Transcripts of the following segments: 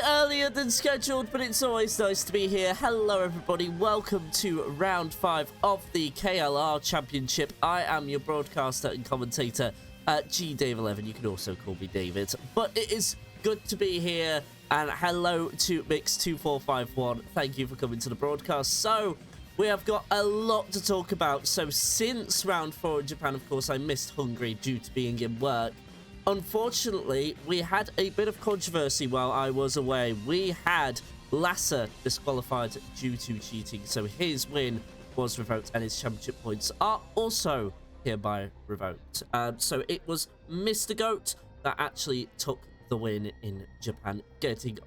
Earlier than scheduled, but it's always nice to be here. Hello everybody, welcome to round 5 of the KLR Championship. I am your broadcaster and commentator, GDave11. You can also call me David, but it is good to be here. And hello to Mix2451, thank you for coming to the broadcast. So we have got a lot to talk about. So since round 4 in Japan, of course, I missed Hungary due to being in work. Unfortunately, we had a bit of controversy while I was away. We had Lasser disqualified due to cheating, so his win was revoked and his championship points are also hereby revoked. So it was Mr. Goat that actually took the win in Japan, getting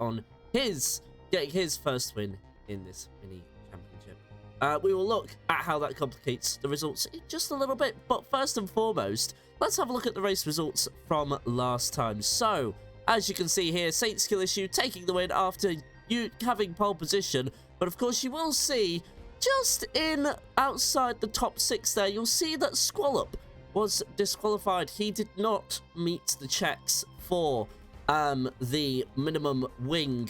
his first win in this mini championship. We will look at how that complicates the results in just a little bit, but first and foremost, let's have a look at the race results from last time. So, as you can see here, Saint Skill Issue taking the win after you having pole position. But of course, you will see, just in outside the top 6 there, you'll see that Squallop was disqualified. He did not meet the checks for the minimum wing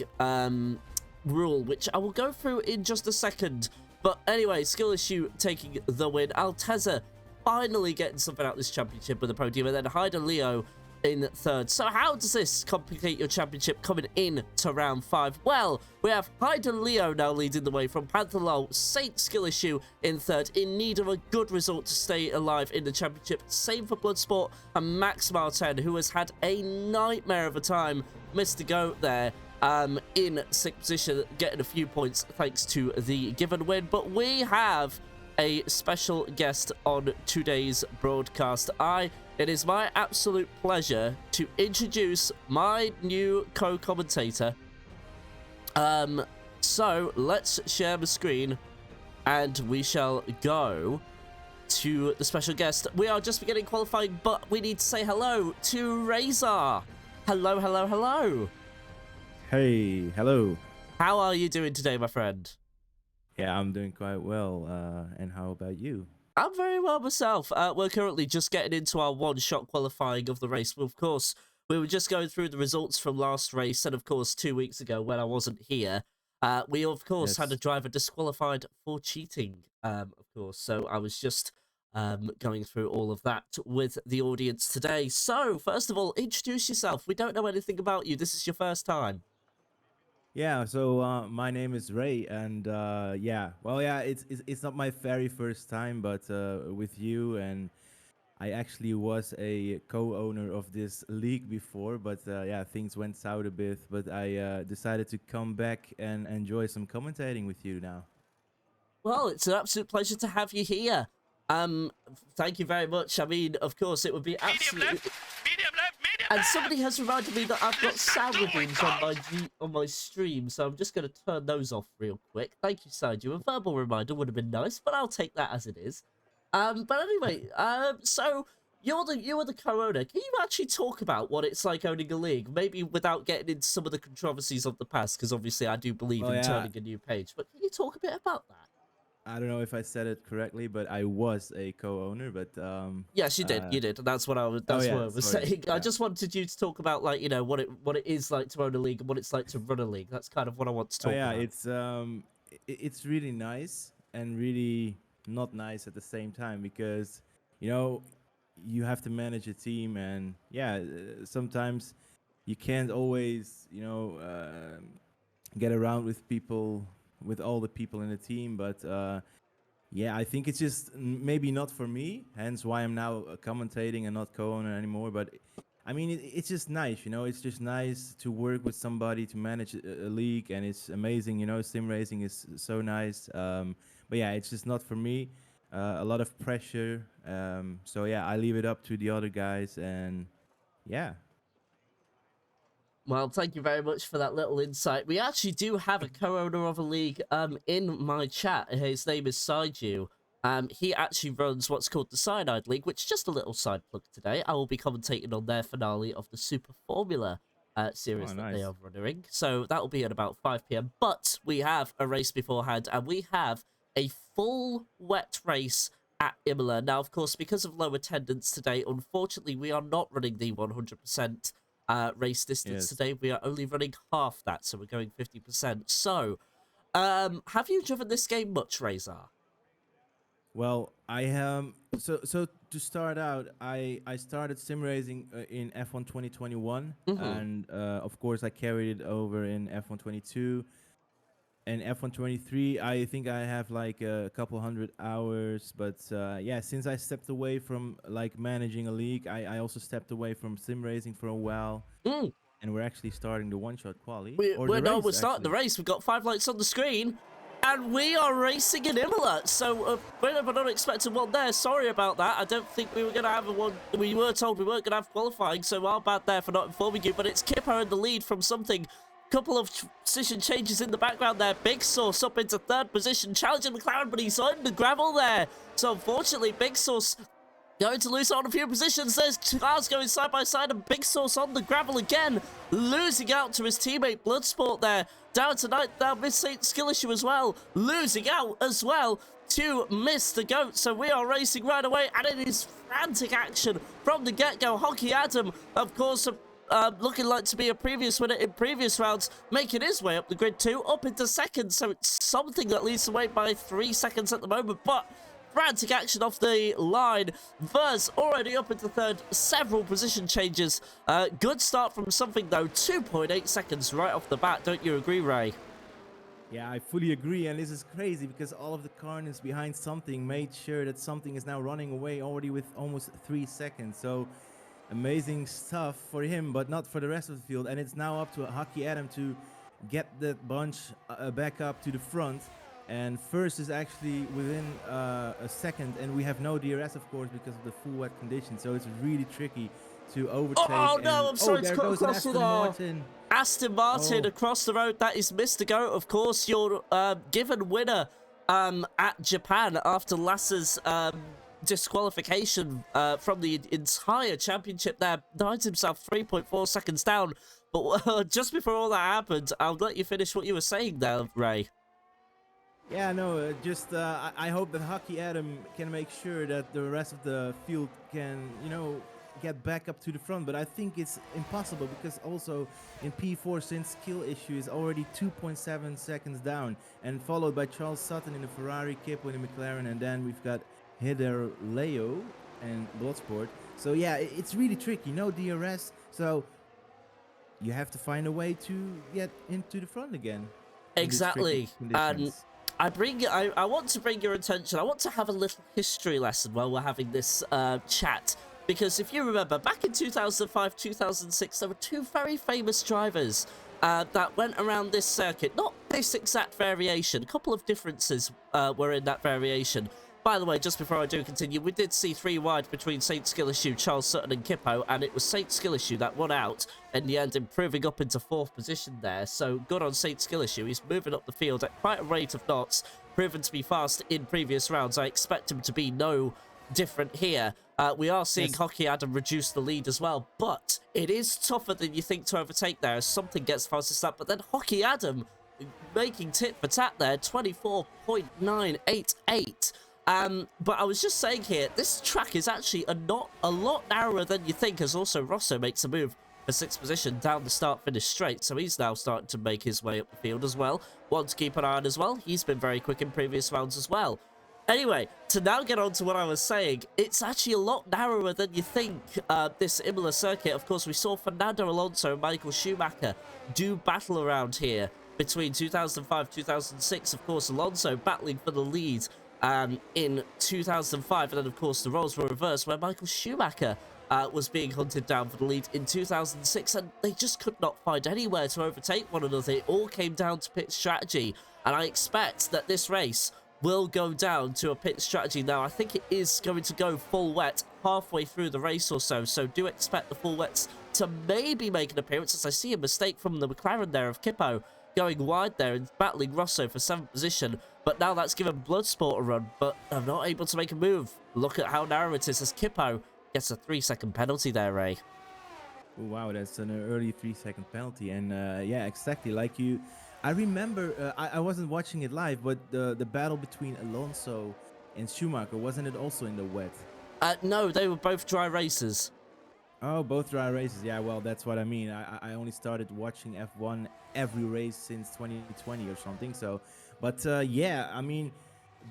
rule, which I will go through in just a second. But anyway, Skill Issue taking the win. Alteza finally getting something out of this championship with the podium, and then Hyde and Leo in third. So how does this complicate your championship coming in to round 5? Well, we have Hyden Leo now leading the way from Pantherlol, Saint Skill Issue in third, in need of a good result to stay alive in the championship. Same for Bloodsport and Max Martin, who has had a nightmare of a time. Missed the goat there. In 6th position, getting a few points thanks to the given win. But we have a special guest on today's broadcast. It is my absolute pleasure to introduce my new co-commentator. So let's share the screen and we shall go to the special guest. We are just beginning qualifying, but we need to say hello to Rayzar. Hello, hello, hello. Hey, hello. How are you doing today, my friend? Yeah, I'm doing quite well. And how about you? I'm very well myself. We're currently just getting into our one-shot qualifying of the race. Well, of course, we were just going through the results from last race, and of course, 2 weeks ago when I wasn't here, we of course had a driver disqualified for cheating. Of course, so I was just going through all of that with the audience today. So, first of all, introduce yourself. We don't know anything about you. This is your first time. Yeah, so my name is Ray, and it's not my very first time, but with you, and I actually was a co-owner of this league before, but yeah, things went south a bit, but I decided to come back and enjoy some commentating with you now. Well, it's an absolute pleasure to have you here. Thank you very much. I mean, of course, it would be absolutely... Medium left. And somebody has reminded me that I've got sound reviews on my stream, so I'm just going to turn those off real quick. Thank you, Saiju. A verbal reminder would have been nice, but I'll take that as it is. But anyway, so you were the co-owner. Can you actually talk about what it's like owning a league? Maybe without getting into some of the controversies of the past, because obviously I do believe in turning a new page. But can you talk a bit about that? I don't know if I said it correctly, but I was a co-owner, but yes, you did. You did. That's what I was. That's what I was saying. Yeah. I just wanted you to talk about, like, you know, what it is like to own a league and what it's like to run a league. That's kind of what I want to talk about. It's really nice and really not nice at the same time, because you know you have to manage a team, and sometimes you can't always get around with people, with all the people in the team, but I think it's just maybe not for me, hence why I'm now commentating and not co-owner anymore. But I mean, it's just nice, you know, it's just nice to work with somebody to manage a league, and it's amazing, you know, sim racing is so nice. But yeah, it's just not for me. A lot of pressure, so yeah, I leave it up to the other guys, and yeah. Well, thank you very much for that little insight. We actually do have a co-owner of a league in my chat. His name is Saiju. He actually runs what's called the Cyanide League, which is just a little side plug today. I will be commentating on their finale of the Super Formula series that they are running. So that will be at about 5 PM. But we have a race beforehand, and we have a full wet race at Imola. Now, of course, because of low attendance today, unfortunately, we are not running the 100% race distance today. We are only running half that, so we're going 50%. So, have you driven this game much, Rayzar? Well, I am. So to start out, I started sim racing in F1 2021, and of course I carried it over in F1 22. And F1 23, I think I have like a couple hundred hours, but yeah, since I stepped away from like managing a league, I also stepped away from sim racing for a while. And we're actually starting the one-shot quali. We're starting the race. We've got 5 lights on the screen, and we are racing in Imola. So a bit of an unexpected one there. Sorry about that. I don't think we were going to have one. We were told we weren't going to have qualifying, so our bad there for not informing you. But it's Kipper in the lead from something. Couple of position changes in the background there. Big Sauce up into 3rd position, challenging McLaren, but he's on the gravel there. So unfortunately, Big Sauce going to lose on a few positions. There's cars going side by side, and Big Sauce on the gravel again, losing out to his teammate Bloodsport there. Down tonight, down Miss Saint Skill Issue as well, losing out as well to Miss the Goat. So we are racing right away, and it is frantic action from the get-go. Hockey Adam, of course, looking like to be a previous winner in previous rounds, making his way up the grid too, up into 2nd, so it's something that leads the way by 3 seconds at the moment, but frantic action off the line. Vers already up into third, several position changes. Good start from something though, 2.8 seconds right off the bat. Don't you agree, Ray? Yeah, I fully agree, and this is crazy because all of the corners behind something made sure that something is now running away already with almost 3 seconds. So amazing stuff for him, but not for the rest of the field. And it's now up to Hockey Adam to get that bunch back up to the front. And first is actually within a second, and we have no DRS, of course, because of the full wet conditions. So it's really tricky to overtake. Oh no, I'm sorry to cut across Aston Martin. Aston Martin across the road. That is Mr. Goat, of course, your given winner at Japan after Lasse's disqualification from the entire championship there. Finds himself 3.4 seconds down. But just before all that happened, I'll let you finish what you were saying there, Ray. Yeah, no, I hope that Hockey Adam can make sure that the rest of the field can, get back up to the front. But I think it's impossible because also in P4, since skill issue is already 2.7 seconds down, and followed by Charles Sutton in the Ferrari, Kippo in the McLaren, and then we've got Hider Leo and Bloodsport. So yeah, it's really tricky, no DRS. So you have to find a way to get into the front again. Exactly. And I want to bring your attention. I want to have a little history lesson while we're having this chat. Because if you remember, back in 2005, 2006, there were two very famous drivers that went around this circuit. Not this exact variation. A couple of differences were in that variation. By the way, just before I do continue, we did see 3 wide between Saint Skillishu, Charles Sutton and Kippo, and it was Saint Skillishu that won out in the end, improving up into 4th position there. So good on Saint Skillishu. He's moving up the field at quite a rate of knots, proven to be fast in previous rounds. I expect him to be no different here. We are seeing Hockey Adam reduce the lead as well, but it is tougher than you think to overtake there as something gets fastest up. But then Hockey Adam making tit for tat there, 24.988. But I was just saying here, this track is actually a lot narrower than you think, as also Rosso makes a move for 6th position down the start-finish straight, so he's now starting to make his way up the field as well. One to keep an eye on as well. He's been very quick in previous rounds as well. Anyway, to now get on to what I was saying, it's actually a lot narrower than you think, this Imola circuit. Of course, we saw Fernando Alonso and Michael Schumacher do battle around here between 2005 2006. Of course, Alonso battling for the lead in 2005, and then of course the roles were reversed where Michael Schumacher was being hunted down for the lead in 2006, and they just could not find anywhere to overtake one another. It all came down to pit strategy, and I expect that this race will go down to a pit strategy. Now, I think it is going to go full wet halfway through the race or so, so do expect the full wets to maybe make an appearance, as I see a mistake from the McLaren there of Kippo going wide there and battling Rosso for 7th position. But now that's given Bloodsport a run, but I'm not able to make a move. Look at how narrow it is as Kippo gets a 3-second penalty there, Ray. Oh, wow, that's an early 3-second penalty. And yeah, exactly like you. I remember, I wasn't watching it live, but the battle between Alonso and Schumacher, wasn't it also in the wet? No, they were both dry races. Oh, both dry races. Yeah, well, that's what I mean. I only started watching F1 every race since 2020 or something. So, but yeah, I mean,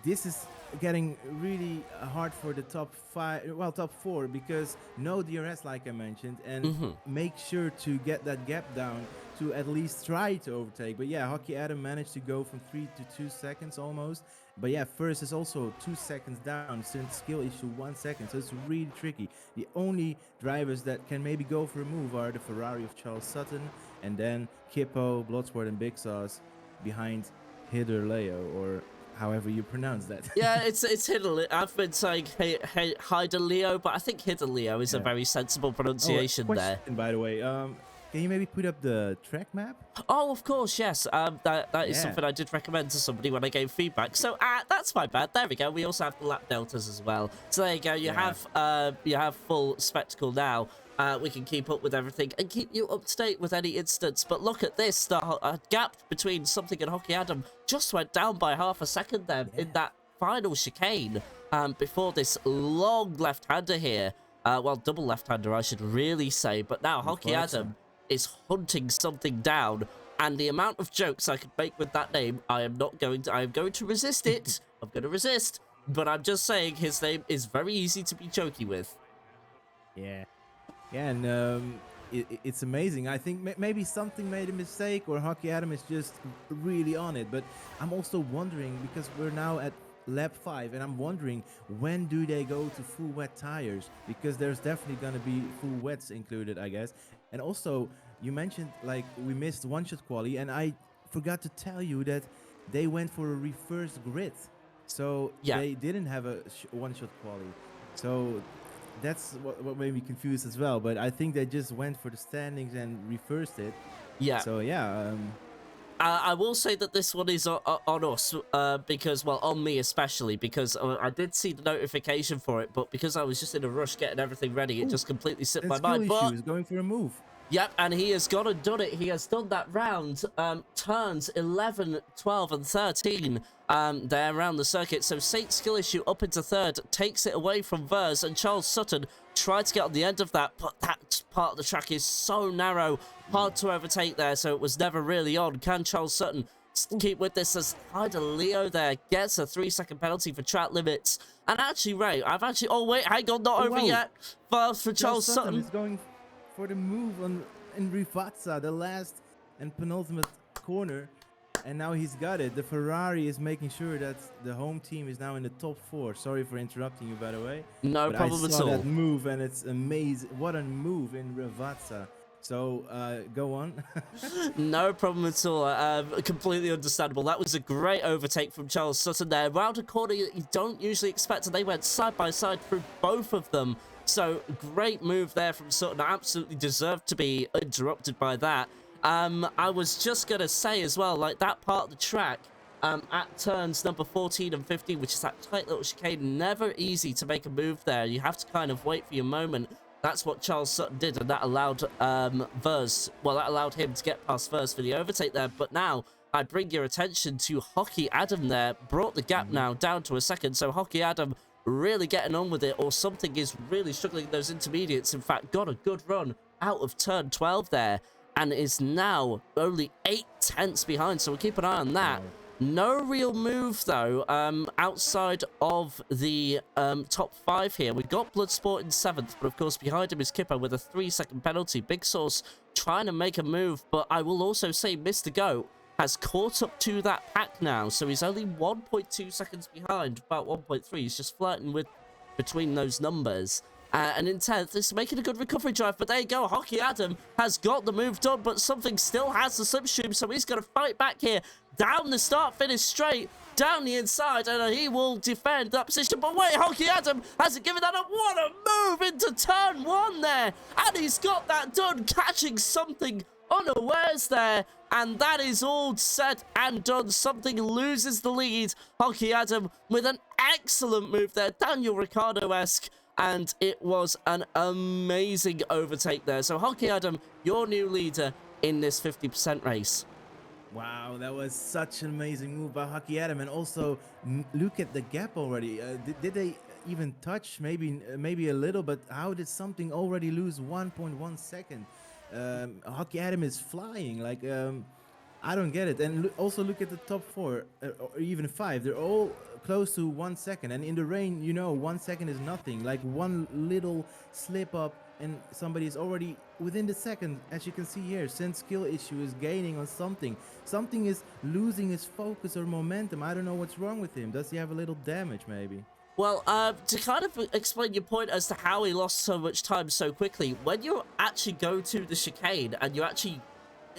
this is getting really hard for the top 4, because no DRS, like I mentioned, and make sure to get that gap down to at least try to overtake. But yeah, Hockey Adam managed to go from 3 to 2 seconds almost. But yeah, first is also 2 seconds down since skill issue 1 second. So it's really tricky. The only drivers that can maybe go for a move are the Ferrari of Charles Sutton, and then Kippo, Bloodsport, and Big Sauce behind Hider Leo, or however you pronounce that. Yeah, it's Hider. I've been saying Hider Leo, but I think Hider Leo is a very sensible pronunciation there. And by the way, can you maybe put up the track map? Oh, of course, yes. That is something I did recommend to somebody when I gave feedback. So that's my bad. There we go. We also have the lap deltas as well. So there you go. You have full spectacle now. We can keep up with everything and keep you up to date with any instance. But look at this. The gap between something and Hockey Adam just went down by half a second there in that final chicane before this long left-hander here. Well, double left-hander, I should really say. But now Hockey Adam is hunting something down, and the amount of jokes I could make with that name, I am going to resist it. I'm going to resist. but I'm just saying his name is very easy to be jokey with. Yeah. Yeah, and it's amazing. I think maybe something made a mistake, or Hockey Adam is just really on it. But I'm also wondering, because we're now at lap 5, and I'm wondering, when do they go to full wet tires? Because there's definitely going to be full wets included, I guess. And also, you mentioned, like, we missed one-shot quali, and I forgot to tell you that they went for a reverse grid. So Yeah. they didn't have a one-shot quali. So that's what made me confused as well. But I think they just went for the standings and reversed it. Yeah. So yeah. I will say that this one is on us, because, well, on me especially, because I did see the notification for it, but because I was just in a rush getting everything ready, it just completely slipped my mind. Skill issues, going for a move. Yep, and he has gone and done it. He has done that round. Turns 11, 12, and 13 there around the circuit. So Saint's skill issue up into third, takes it away from Vers, and Charles Sutton tried to get on the end of that, but that part of the track is so narrow, hard to overtake there, so it was never really on. Can Charles Sutton keep with this as Hyder Leo there gets a 3-second penalty for track limits? And actually, Ray, oh wait, hang on, not over yet. For Charles Sutton is going for the move in Rivazza, the last and penultimate corner, and now he's got it. The Ferrari is making sure that the home team is now in the top 4. Sorry for interrupting you, by the way. No problem at all. I saw that move, and it's amazing. What a move in Rivazza. So go on. No problem at all. Completely understandable. That was a great overtake from Charles Sutton there. Round a corner you don't usually expect, and they went side by side through both of them. So great move there from Sutton. Absolutely deserved to be interrupted by that. I was just going to say as well, like that part of the track at turns number 14 and 15, which is that tight little chicane, never easy to make a move there. You have to kind of wait for your moment. That's what Charles Sutton did, and that allowed that allowed him to get past Vers for the overtake there. But now I bring your attention to Hockey Adam there. Brought the gap now down to a second. So Hockey Adam really getting on with it, or something is really struggling in those intermediates. In fact, got a good run out of turn 12 there, and is now only 8/10 behind. So we'll keep an eye on that. No real move, though, outside of the top 5 here. We've got Bloodsport in 7th, but of course behind him is Kipper with a 3-second penalty. Big Sauce trying to make a move, but I will also say Mr. Goat has caught up to that pack now, so he's only 1.2 seconds behind, about 1.3. He's just flirting with between those numbers. And in 10th, it's making a good recovery drive, but there you go. Hockey Adam has got the move done, but something still has the slipstream, so he's going to fight back here. Down the start-finish straight, down the inside, and he will defend that position. But wait, Hockey Adam hasn't given that up. What a move into turn 1 there. And he's got that done, catching something unawares there. And that is all said and done. Something loses the lead. Hockey Adam with an excellent move there. Daniel Ricciardo-esque. And it was an amazing overtake there. So Hockey Adam, your new leader in this 50% race. Wow, that was such an amazing move by Hockey Adam. And also, look at the gap already. Did they even touch? Maybe a little, but how did something already lose 1.1 second? Hockey Adam is flying. Like, I don't get it. And also look at the top 4, or even 5. They're all close to 1 second. And in the rain, 1 second is nothing. Like one little slip up and somebody is already within the second. As you can see here, Sin's skill issue is gaining on something. Something is losing his focus or momentum. I don't know what's wrong with him. Does he have a little damage maybe? Well, to kind of explain your point as to how he lost so much time so quickly, when you actually go to the chicane and you actually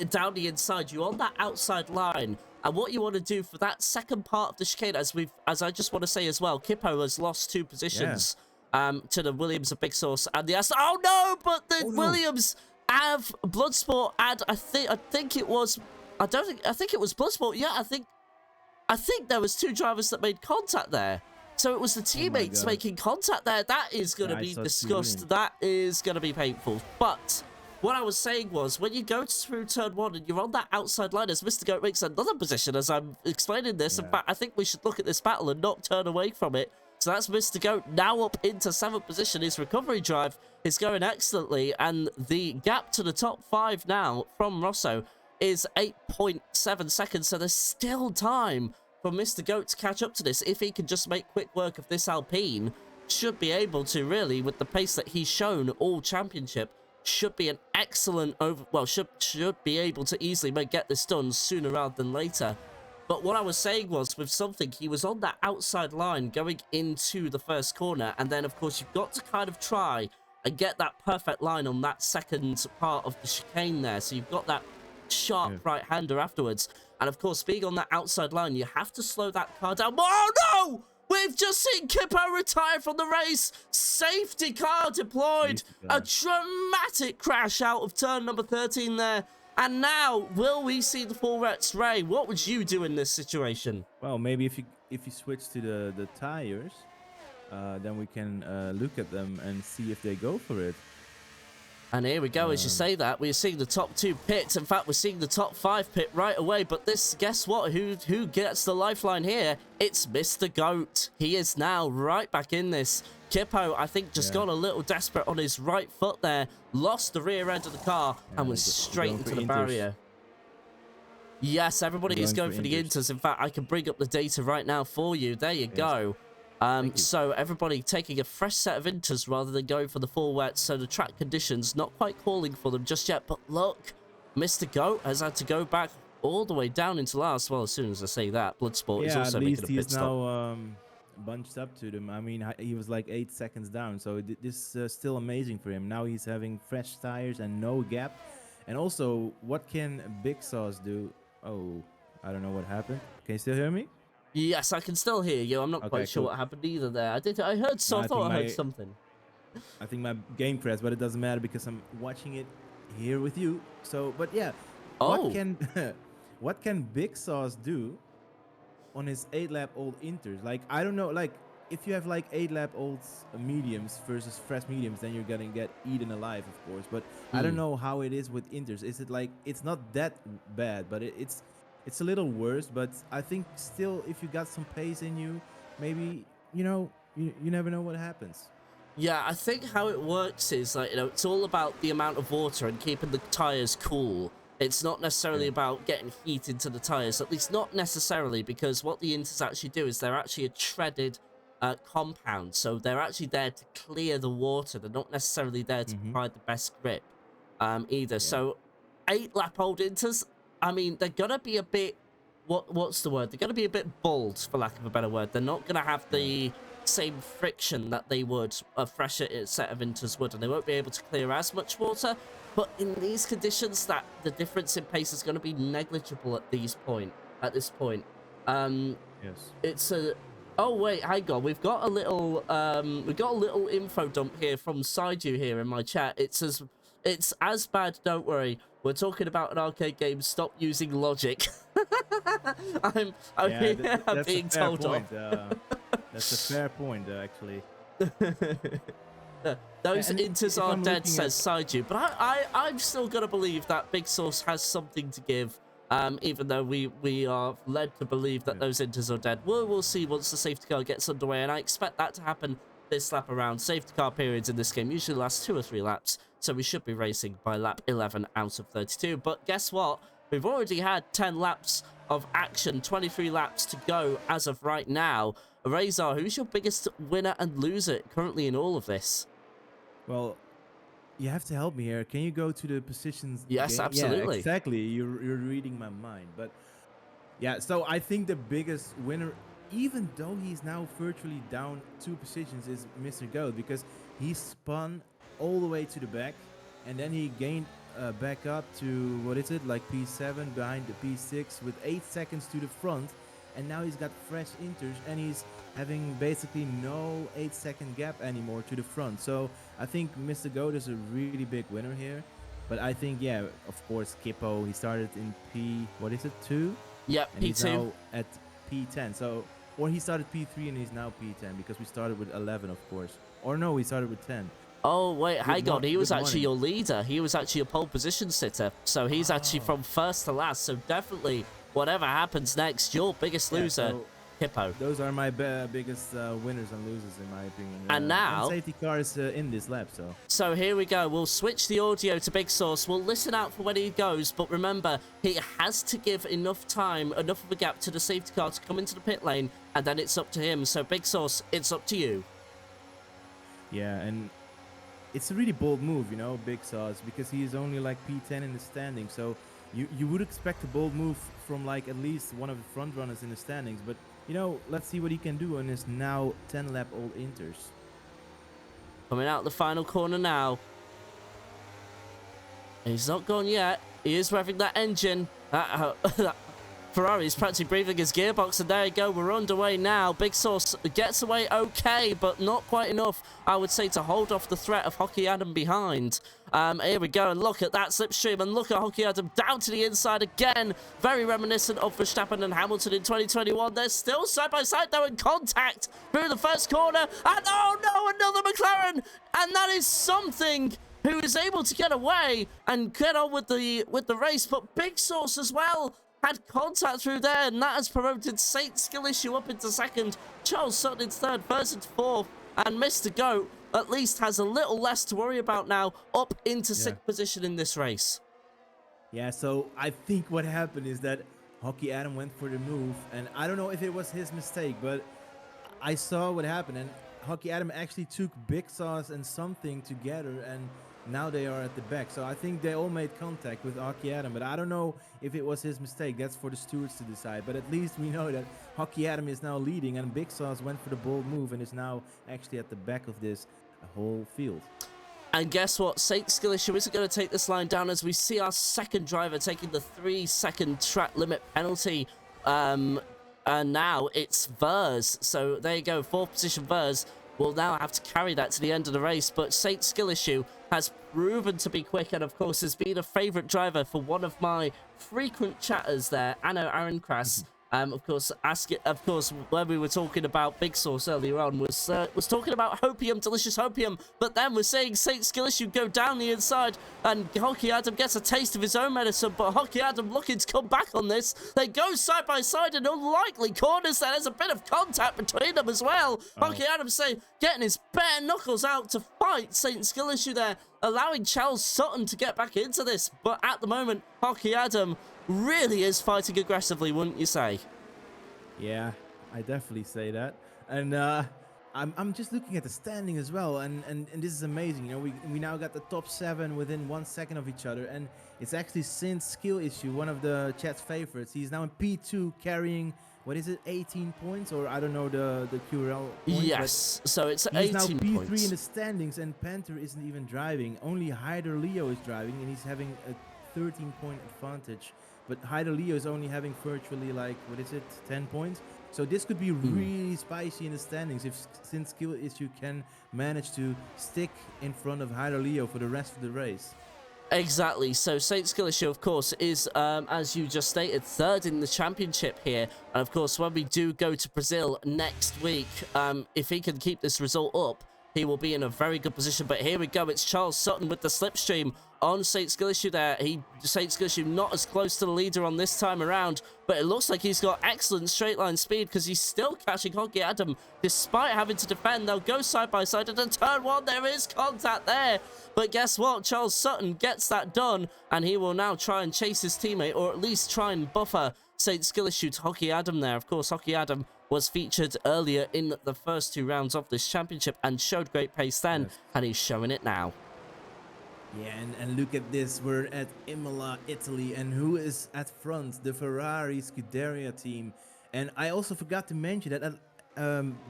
down the inside, you're on that outside line, and what you want to do for that second part of the chicane, as I just want to say as well, Kippo has lost 2 positions to the Williams of Big Sauce and the Aston. Oh no, but the Williams have Bloodsport, and I think it was Bloodsport. Yeah, I think there was 2 drivers that made contact there. So it was the teammates making contact there. That is going to be discussed. That is going to be painful. But what I was saying was, when you go through turn 1 and you're on that outside line, as Mr. Goat makes another position as I'm explaining this, in fact, I think we should look at this battle and not turn away from it. So that's Mr. Goat now up into 7th position. His recovery drive is going excellently, and the gap to the top 5 now from Rosso is 8.7 seconds. So there's still time for Mr. Goat to catch up to this. If he can just make quick work of this Alpine, should be able to really, with the pace that he's shown all championship, should be an excellent should be able to easily get this done sooner rather than later. But what I was saying was, with something, he was on that outside line going into the first corner, and then of course you've got to kind of try and get that perfect line on that second part of the chicane there, so you've got that sharp right-hander afterwards. And of course, being on that outside line, you have to slow that car down. Oh no! We've just seen Kippo retire from the race. Safety car deployed. A dramatic crash out of turn number 13 there. And now, will we see the full Rets? Ray, what would you do in this situation? Well, maybe if you switch to the tires, then we can look at them and see if they go for it. And here we go, as you say that, we're seeing the top 2 pits. In fact, we're seeing the top 5 pit right away. But this, guess what? Who gets the lifeline here? It's Mr. Goat. He is now right back in this. Kippo, I think, just got a little desperate on his right foot there. Lost the rear end of the car and went straight into the barrier. Yes, everybody is going for the Inters. In fact, I can bring up the data right now for you. There you go. So everybody taking a fresh set of Inters rather than going for the full wet. So the track conditions not quite calling for them just yet. But look, Mr. Goat has had to go back all the way down into last. Well, as soon as I say that, Bloodsport is also making a pit stop. Now bunched up to them. I mean, he was like 8 seconds down. So this is still amazing for him. Now he's having fresh tires and no gap. And also, what can Big Sauce do? Oh, I don't know what happened. Can you still hear me? Yes, I can still hear you. I'm not quite sure what happened either there. I heard so. I thought I heard something. I think my game crashed, but it doesn't matter because I'm watching it here with you. So, but yeah, what can Big Sauce do on his 8-lap-old Inters? Like, I don't know. Like, if you have like 8-lap-old mediums versus fresh mediums, then you're gonna get eaten alive, of course. But I don't know how it is with Inters. Is it like, it's not that bad, but it's a little worse, but I think still, if you got some pace in you, maybe, you never know what happens. Yeah, I think how it works is, like, it's all about the amount of water and keeping the tires cool. It's not necessarily about getting heat into the tires, at least not necessarily, because what the Inters actually do is they're actually a treaded compound, so they're actually there to clear the water. They're not necessarily there to provide the best grip either. So 8-lap-old Inters, I mean, they're gonna be a bit, what's the word? They're gonna be a bit bald, for lack of a better word. They're not gonna have the same friction that they would a fresher set of Inters would, and they won't be able to clear as much water. But in these conditions, that the difference in pace is going to be negligible at this point. Yes. It's a. Oh wait, hang on. We've got a little info dump here from Sideu here in my chat. It's as bad. Don't worry. We're talking about an arcade game. Stop using logic. I'm being told off. That's a fair point, actually. Those Inters are dead, says Sideu. But I'm still gonna believe that Big Sauce has something to give. Even though we are led to believe that those Inters are dead. We'll see once the safety car gets underway, and I expect that to happen this lap around. Safety car periods in this game usually last 2 or 3 laps, so we should be racing by lap 11 out of 32. But guess what? We've already had 10 laps of action, 23 laps to go as of right now. Rayzar, who's your biggest winner and loser currently in all of this? Well, you have to help me here. Can you go to the positions? Yes, absolutely. Yeah, exactly. You're reading my mind. But yeah, so I think the biggest winner, even though he's now virtually down 2 positions, is Mr. Goat, because he spun all the way to the back, and then he gained back up to, what is it, like P7 behind the P6 with 8 seconds to the front. And now he's got fresh Inters, and he's having basically no 8-second gap anymore to the front. So I think Mr. Goat is a really big winner here. But I think, yeah, of course, Kippo, he started in P2? Yep, and P2. He's now at P10. So, or he started P3 and he's now P10, because we started with 11, of course. Or no, we started with 10. Oh, wait, hang on. He was actually your leader. He was actually a pole position sitter. So he's actually from first to last. So definitely, whatever happens next, your biggest loser Hippo. Those are my biggest winners and losers, in my opinion. And now, safety car is in this lap, so. So here we go. We'll switch the audio to Big Sauce. We'll listen out for when he goes, but remember, he has to give enough time, enough of a gap to the safety car to come into the pit lane, and then it's up to him. So Big Sauce, it's up to you. Yeah, and it's a really bold move, you know, Big Sauce, because he is only like P10 in the standing. So you would expect a bold move from like at least one of the front runners in the standings, but you know, let's see what he can do on his now 10-lap old Inters. Coming out the final corner now. He's not gone yet. He is revving that engine. Ferrari's practically breathing his gearbox, and there you go. We're underway now. Big Sauce gets away okay, but not quite enough, I would say, to hold off the threat of Hockey Adam behind. Here we go, and look at that slipstream, and look at Hockey Adam down to the inside again. Very reminiscent of Verstappen and Hamilton in 2021. They're still side by side, though, in contact through the first corner. And oh no, another McLaren! And that is something who is able to get away and get on with the race. But Big Sauce as well had contact through there, and that has promoted Saint Skill Issue up into second, Charles Sutton in third, Verson fourth, and Mr. Goat at least has a little less to worry about now, up into sixth position in this race. Yeah, so I think what happened is that Hockey Adam went for the move, and I don't know if it was his mistake, but I saw what happened, and Hockey Adam actually took Big Sauce and something together, and now they are at the back. So I think they all made contact with Hockey Adam, but I don't know if it was his mistake. That's for the stewards to decide. But at least we know that Hockey Adam is now leading, and Big Sauce went for the bold move and is now actually at the back of this whole field. And guess what? Saint Skill Issue isn't going to take this line down, as we see our second driver taking the 3-second track limit penalty. And now it's Vers. So there you go, fourth position Vers will now have to carry that to the end of the race. But Saint Skill Issue has proven to be quick, and of course has been a favourite driver for one of my frequent chatters there, Anno Aaronkras. Of course, when we were talking about Big Sauce earlier on, was talking about Hopium, delicious Hopium, but then we're saying Saint Skill Issue go down the inside, and Hockey Adam gets a taste of his own medicine, but Hockey Adam looking to come back on this. They go side by side in unlikely corners. There's a bit of contact between them as well. Hockey Adam getting his bare knuckles out to fight Saint Skill Issue there, allowing Charles Sutton to get back into this, but at the moment, Hockey Adam really is fighting aggressively, wouldn't you say? Yeah, I definitely say that. And I'm just looking at the standing as well, and this is amazing. You know, we now got the top 7 within 1 second of each other, and it's actually Saint Skill Issue, one of the chat's favorites. He's now in P2 carrying, what is it, 18 points, or I don't know the QRL points. Yes, so it's 18 points. He's now P3 points. in the standings, and Panther isn't even driving. Only Hyder Leo is driving, and he's having a 13-point advantage. But Hyder Leo is only having virtually, like, what is it, 10 points? So this could be really spicy in the standings if Saint Skill Issue can manage to stick in front of Hyder Leo for the rest of the race. Exactly. So Saint Skill Issue, of course, is, as you just stated, third in the championship here. And, of course, when we do go to Brazil next week, if he can keep this result up, he will be in a very good position. But here we go. It's Charles Sutton with the slipstream on Saint Skill Issue there. Saint Skill Issue not as close to the leader on this time around, but it looks like he's got excellent straight line speed, because he's still catching Hockey Adam despite having to defend. They'll go side by side, and in turn 1 there is contact there. But guess what? Charles Sutton gets that done, and he will now try and chase his teammate, or at least try and buffer Saint Skill Issue to Hockey Adam there. Of course, Hockey Adam was featured earlier in the first 2 rounds of this championship and showed great pace then, and he's showing it now. Yeah, and look at this. We're at Imola, Italy, and who is at front? The Ferrari Scuderia team. And I also forgot to mention that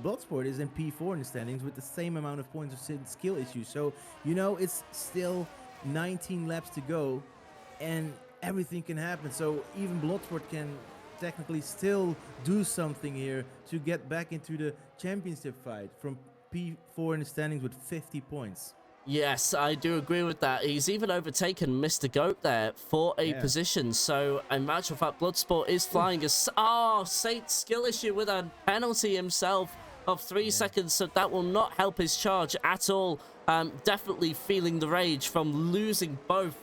Bloodsport is in P4 in the standings with the same amount of points of Skill Issue. So, you know, it's still 19 laps to go, and everything can happen. So even Bloodsport can technically still do something here to get back into the championship fight from P4 in the standings with 50 points. Yes, I do agree with that. He's even overtaken Mr. Goat there for a position. So, in matter of fact, Bloodsport is flying a... Saint Skill Issue with a penalty himself of 3 seconds. So that will not help his charge at all. Definitely feeling the rage from losing both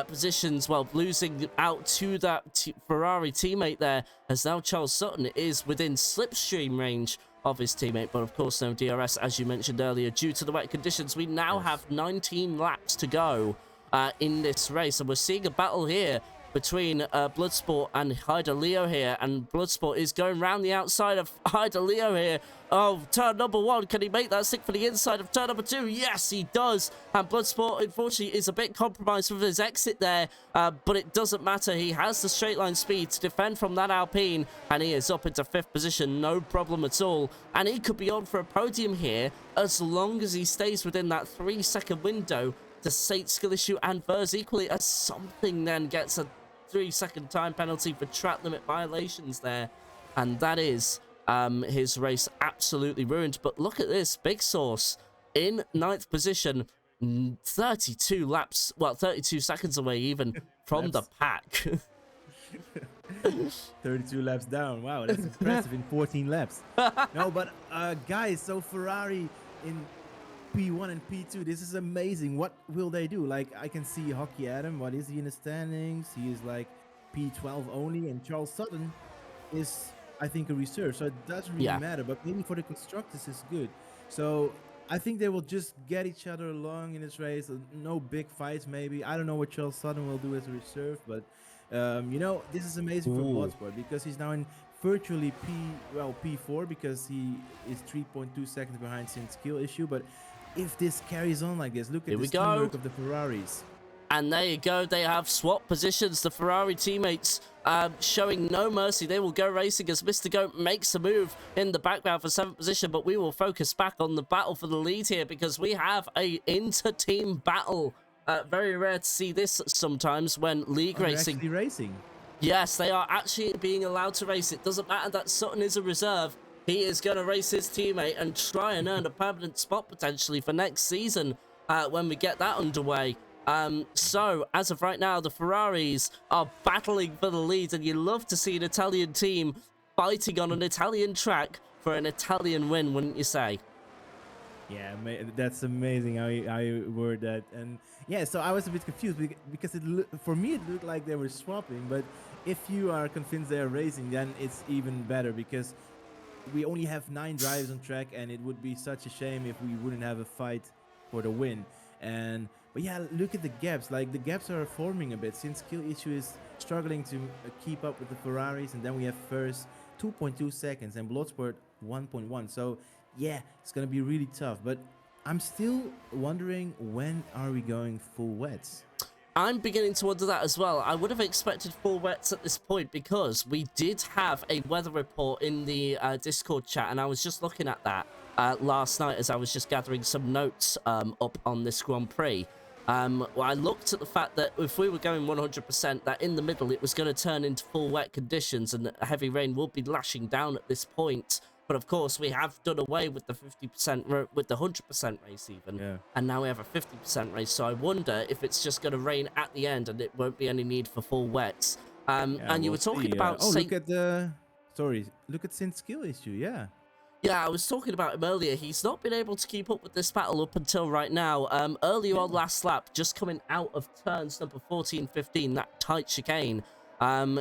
positions, well, losing out to that Ferrari teammate there, as now Charles Sutton is within slipstream range of his teammate, but of course no DRS, as you mentioned earlier, due to the wet conditions. We now have 19 laps to go in this race, and we're seeing a battle here between Bloodsport and Hyder Leo here, and Bloodsport is going round the outside of Hyder Leo here. Oh, turn number 1, can he make that stick for the inside of turn number 2? Yes, he does, and Bloodsport, unfortunately, is a bit compromised with his exit there, but it doesn't matter. He has the straight line speed to defend from that Alpine, and he is up into 5th position, no problem at all, and he could be on for a podium here as long as he stays within that 3-second window to Saint Skill Issue and Vers equally, as something then gets a 3-second time penalty for track limit violations there, and that is his race absolutely ruined. But look at this, Big Sauce in 9th position, 32 laps, well, 32 seconds away even from the pack. 32 laps down. Wow, that's impressive in 14 laps. No, but guys, so Ferrari in P1 and P2, this is amazing. What will they do? Like, I can see Hockey Adam. What is he in the standings? He is like P12 only, and Charles Sutton is, I think, a reserve, so it doesn't really matter, but maybe for the constructors it's good. So I think they will just get each other along in this race. No big fights maybe. I don't know what Charles Sutton will do as a reserve, but you know, this is amazing for Bloodsport, because he's now in virtually P4, because he is 3.2 seconds behind since Skill Issue. But if this carries on like this, look at the teamwork of the Ferraris. And there you go, they have swapped positions. The Ferrari teammates showing no mercy. They will go racing as Mr. Goat makes a move in the background for 7th position, but we will focus back on the battle for the lead here, because we have a inter-team battle. Very rare to see this sometimes when league racing. Actually racing. Yes, they are actually being allowed to race. It doesn't matter that Sutton is a reserve. He is going to race his teammate and try and earn a permanent spot potentially for next season when we get that underway. So, as of right now, the Ferraris are battling for the lead, and you love to see an Italian team fighting on an Italian track for an Italian win, wouldn't you say? Yeah, that's amazing how you word that. And yeah, so I was a bit confused because for me it looked like they were swapping, but if you are convinced they are racing, then it's even better, because we only have 9 drives on track, and it would be such a shame if we wouldn't have a fight for the win. But yeah, look at the gaps. Like, the gaps are forming a bit, since Skill Issue is struggling to keep up with the Ferraris, and then we have first 2.2 seconds and Bloodsport 1.1. So yeah, it's gonna be really tough. But I'm still wondering, when are we going full wets? I'm beginning to wonder that as well. I would have expected full wets at this point, because we did have a weather report in the Discord chat, and I was just looking at that last night as I was just gathering some notes up on this Grand Prix. Well, I looked at the fact that if we were going 100%, that in the middle it was going to turn into full wet conditions, and heavy rain will be lashing down at this point. But of course, we have done away with the 50%, with the 100% race even, and now we have a 50% race. So I wonder if it's just going to rain at the end, and it won't be any need for full wets. And you were talking about look at the look at Saint Skill Issue, Yeah, I was talking about him earlier. He's not been able to keep up with this battle up until right now. Earlier on last lap, just coming out of turns number 14, 15, that tight chicane,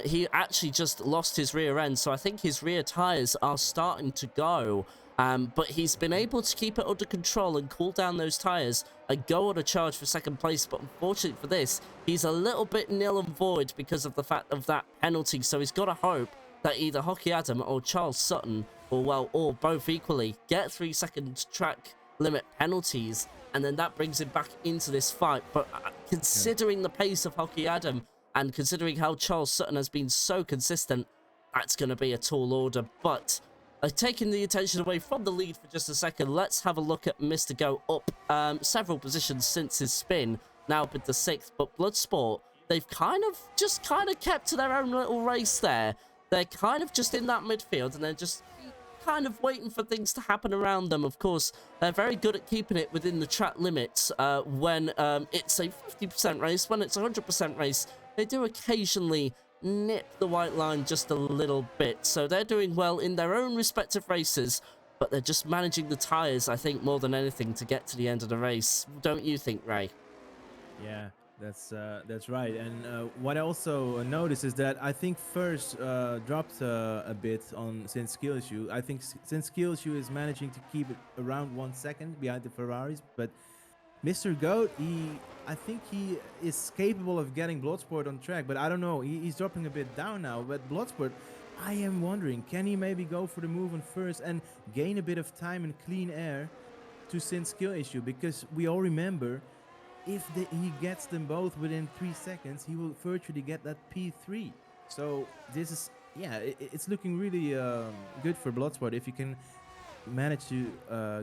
he actually just lost his rear end, so I think his rear tyres are starting to go. But he's been able to keep it under control and cool down those tyres and go on a charge for 2nd place. But unfortunately for this, he's a little bit nil and void because of the fact of that penalty. So he's got to hope that either Hockey Adam or Charles Sutton, or both equally, get 3-second track limit penalties, and then that brings him back into this fight. But considering the pace of Hockey Adam, and considering how Charles Sutton has been so consistent, that's going to be a tall order. But taking the attention away from the lead for just a second, let's have a look at Mr. Go up several positions since his spin, now up into 6th. But Bloodsport, they've kind of kept to their own little race there. They're kind of just in that midfield, and they're just kind of waiting for things to happen around them. Of course, they're very good at keeping it within the track limits when it's a 50% race. When it's a 100% race, they do occasionally nip the white line just a little bit. So they're doing well in their own respective races, but they're just managing the tyres, I think, more than anything, to get to the end of the race. Don't you think, Ray? Yeah, That's right. And what I also noticed is that I think first dropped a bit on since skill issue. I think since skill issue is managing to keep it around 1 second behind the Ferraris, but Mr. Goat, I think he is capable of getting Bloodsport on track, but I don't know. He's dropping a bit down now. But Bloodsport, I am wondering, can he maybe go for the move on first and gain a bit of time and clean air to Sin's skill issue? Because we all remember, if he gets them both within 3 seconds, he will virtually get that P3. So this is, yeah, it's looking really good for Bloodsport if he can manage to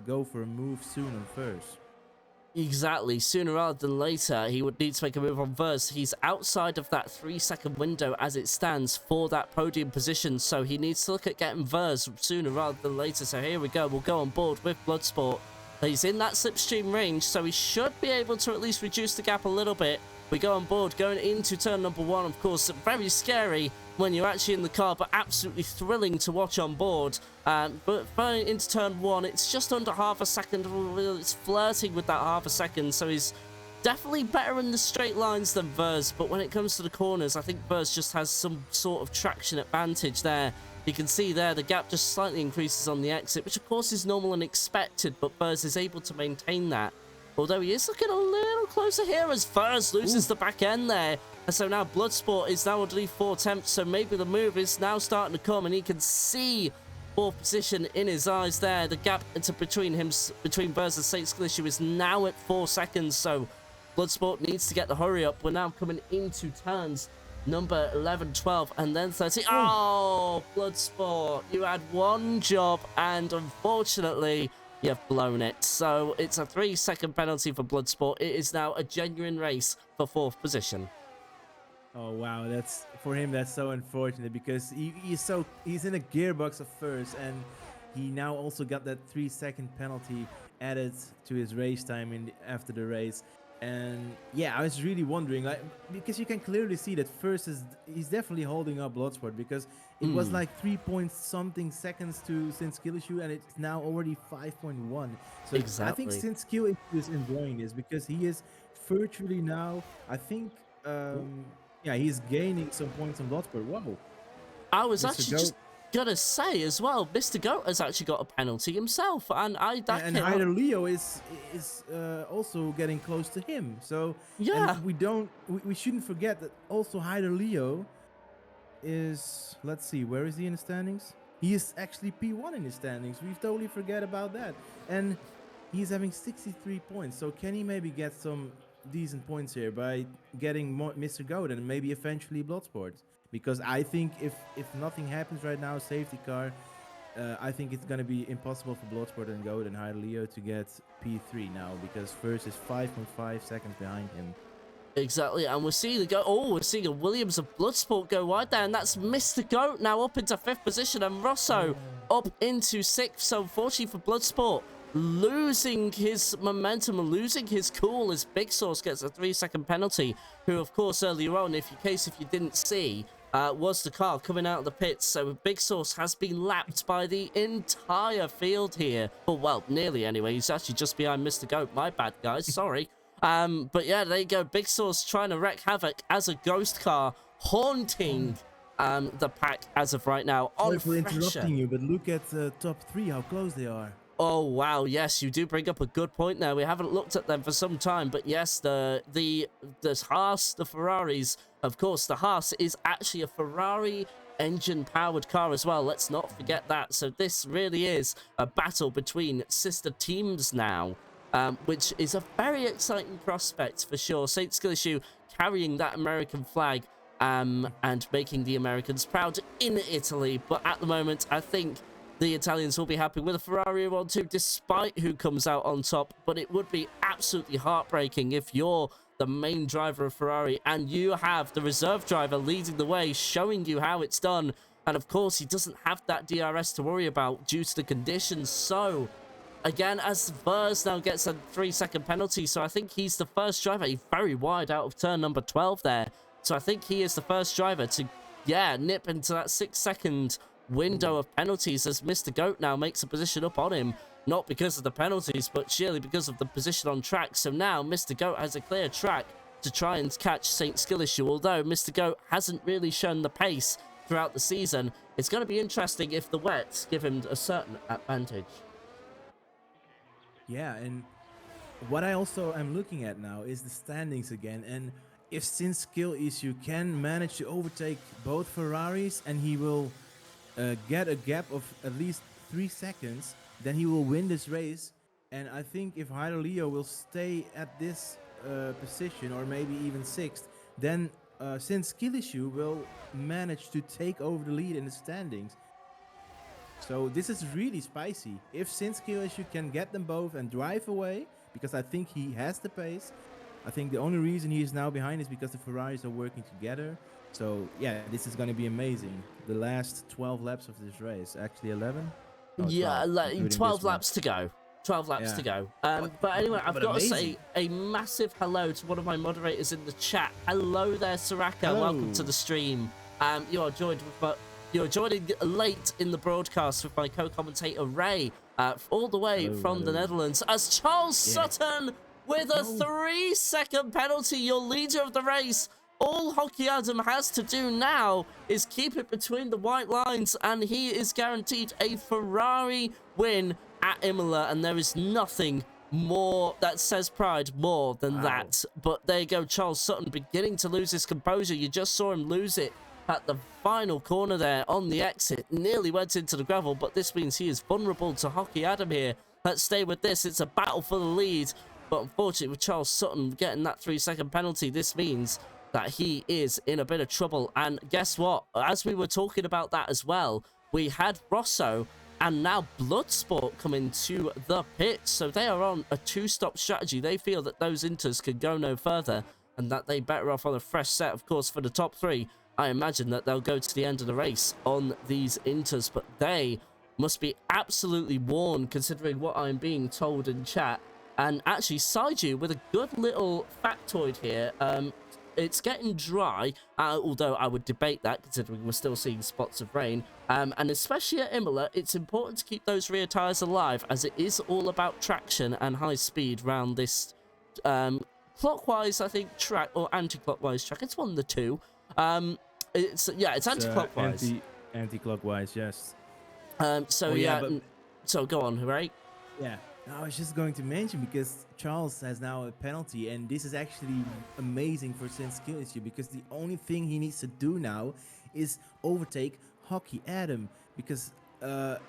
go for a move soon on first. Exactly. Sooner rather than later, he would need to make a move on Verse. He's outside of that 3-second window as it stands for that podium position, so he needs to look at getting Verse sooner rather than later. So here we go. We'll go on board with Bloodsport. He's in that slipstream range, so he should be able to at least reduce the gap a little bit. We go on board, going into turn number 1, of course, very scary when you're actually in the car, but absolutely thrilling to watch on board. But going into turn 1, it's just under half a second. It's flirting with that half a second, so he's definitely better in the straight lines than Verse. But when it comes to the corners, I think Verse just has some sort of traction advantage there. You can see there the gap just slightly increases on the exit, which of course is normal and expected, but Verse is able to maintain that. Although he is looking a little closer here as Verse loses the back end there. And so now Bloodsport is now underneath 4 attempts, so maybe the move is now starting to come, and he can see 4th position in his eyes there. The gap between Verse and Saint Skill is now at 4 seconds, so Bloodsport needs to get the hurry up. We're now coming into turns number 11, 12, and then 13. Oh, Bloodsport, you had one job, and unfortunately, you've blown it. So it's a 3-second penalty for Bloodsport. It is now a genuine race for 4th position. Oh wow, that's for him. That's so unfortunate because he's in a gearbox of first, and he now also got that 3-second penalty added to his race time after the race. And yeah, I was really wondering, like, because you can clearly see that first he's definitely holding up Bloodsport, because it was like 3-point-something seconds to Sin's skill issue, and it's now already 5.1. So exactly. I think Sin's skill issue is enjoying this because he is virtually now, I think, yeah, he's gaining some points on Bloodsport. Whoa. I was actually just gonna say as well, Mr. Goat has actually got a penalty himself, and Hyder Leo is also getting close to him. So yeah, we shouldn't forget that also Hyder Leo is, let's see, where is he in the standings? He is actually P1 in the standings. We totally forget about that, and he's having 63 points. So can he maybe get some decent points here by getting Mr. Goat and maybe eventually Bloodsport? Because I think if nothing happens right now, safety car, I think it's going to be impossible for Bloodsport and Goat and Hyder Leo to get P3 now, because first is 5.5 seconds behind him. Exactly, and we're seeing we're seeing a Williams of Bloodsport go wide there, and that's Mr. Goat now up into 5th position, and Rosso up into 6th. So unfortunately for Bloodsport, losing his momentum and losing his cool as Big Sauce gets a 3-second penalty, who of course earlier on, if you didn't see, was the car coming out of the pits. So Big Sauce has been lapped by the entire field here. Oh, well, nearly anyway. He's actually just behind Mr. Goat. My bad, guys. Sorry. But yeah, there you go. Big Sauce trying to wreak havoc as a ghost car, haunting the pack as of right now. Sorry for interrupting you, but look at the top 3, how close they are. Oh, wow. Yes, you do bring up a good point there. We haven't looked at them for some time, but yes, the Haas, the Ferraris, of course, the Haas is actually a Ferrari engine-powered car as well. Let's not forget that. So this really is a battle between sister teams now, which is a very exciting prospect for sure. Saint Skill carrying that American flag and making the Americans proud in Italy. But at the moment, I think the Italians will be happy with a Ferrari 1-2, despite who comes out on top. But it would be absolutely heartbreaking if you're the main driver of Ferrari and you have the reserve driver leading the way, showing you how it's done. And of course, he doesn't have that DRS to worry about due to the conditions. So again, as Verse now gets a 3-second penalty, so I think he's the first driver. He's very wide out of turn number 12 there. So I think he is the first driver to, yeah, nip into that 6-second window of penalties as Mr. Goat now makes a position up on him, not because of the penalties, but surely because of the position on track. So now Mr. Goat has a clear track to try and catch St. Skillissue. Although Mr. Goat hasn't really shown the pace throughout the season, it's going to be interesting if the wets give him a certain advantage. Yeah, and what I also am looking at now is the standings again, and if Sin's Skillissue can manage to overtake both Ferraris and he will get a gap of at least 3 seconds, then he will win this race. And I think if Hyder Leo will stay at this position, or maybe even 6th, then Sin Skillissue will manage to take over the lead in the standings. So this is really spicy. If Sin Skillissue can get them both and drive away, because I think he has the pace, I think the only reason he is now behind is because the Ferraris are working together. So yeah, this is going to be amazing. The last 12 laps of this race, actually 11? No, Yeah, 12, like 12 laps to go. 12 laps Yeah. to go. But anyway, I've but got to amazing. say a massive hello to one of my moderators in the chat. Hello there, Soraka. Hello. Welcome to the stream. You're joining late in the broadcast with my co-commentator Ray, all the way from the Netherlands, as Charles Sutton with a 3-second penalty, your leader of the race. All Hockey Adam has to do now is keep it between the white lines, and he is guaranteed a Ferrari win at Imola, and there is nothing more that says pride more than that. But there you go, Charles Sutton beginning to lose his composure. You just saw him lose it at the final corner there on the exit. Nearly went into the gravel, but this means he is vulnerable to Hockey Adam here. Let's stay with this. It's a battle for the lead, but unfortunately with Charles Sutton getting that 3-second penalty, this means that he is in a bit of trouble. And guess what? As we were talking about that as well, we had Rosso and now Bloodsport coming to the pit. So they are on a 2-stop strategy. They feel that those Inters can go no further and that they better off on a fresh set. Of course, for the top 3, I imagine that they'll go to the end of the race on these Inters, but they must be absolutely worn considering what I'm being told in chat. And actually, Saiju with a good little factoid here. It's getting dry, although I would debate that considering we're still seeing spots of rain. And especially at Imola, it's important to keep those rear tyres alive, as it is all about traction and high speed around this clockwise, I think, track, or anti-clockwise track. It's one of the two. It's anti-clockwise. Anti-clockwise, yes. So go on, right? Yeah. I was just going to mention, because Charles has now a penalty, and this is actually amazing for Sin Skillissue, because the only thing he needs to do now is overtake Hockey Adam, because the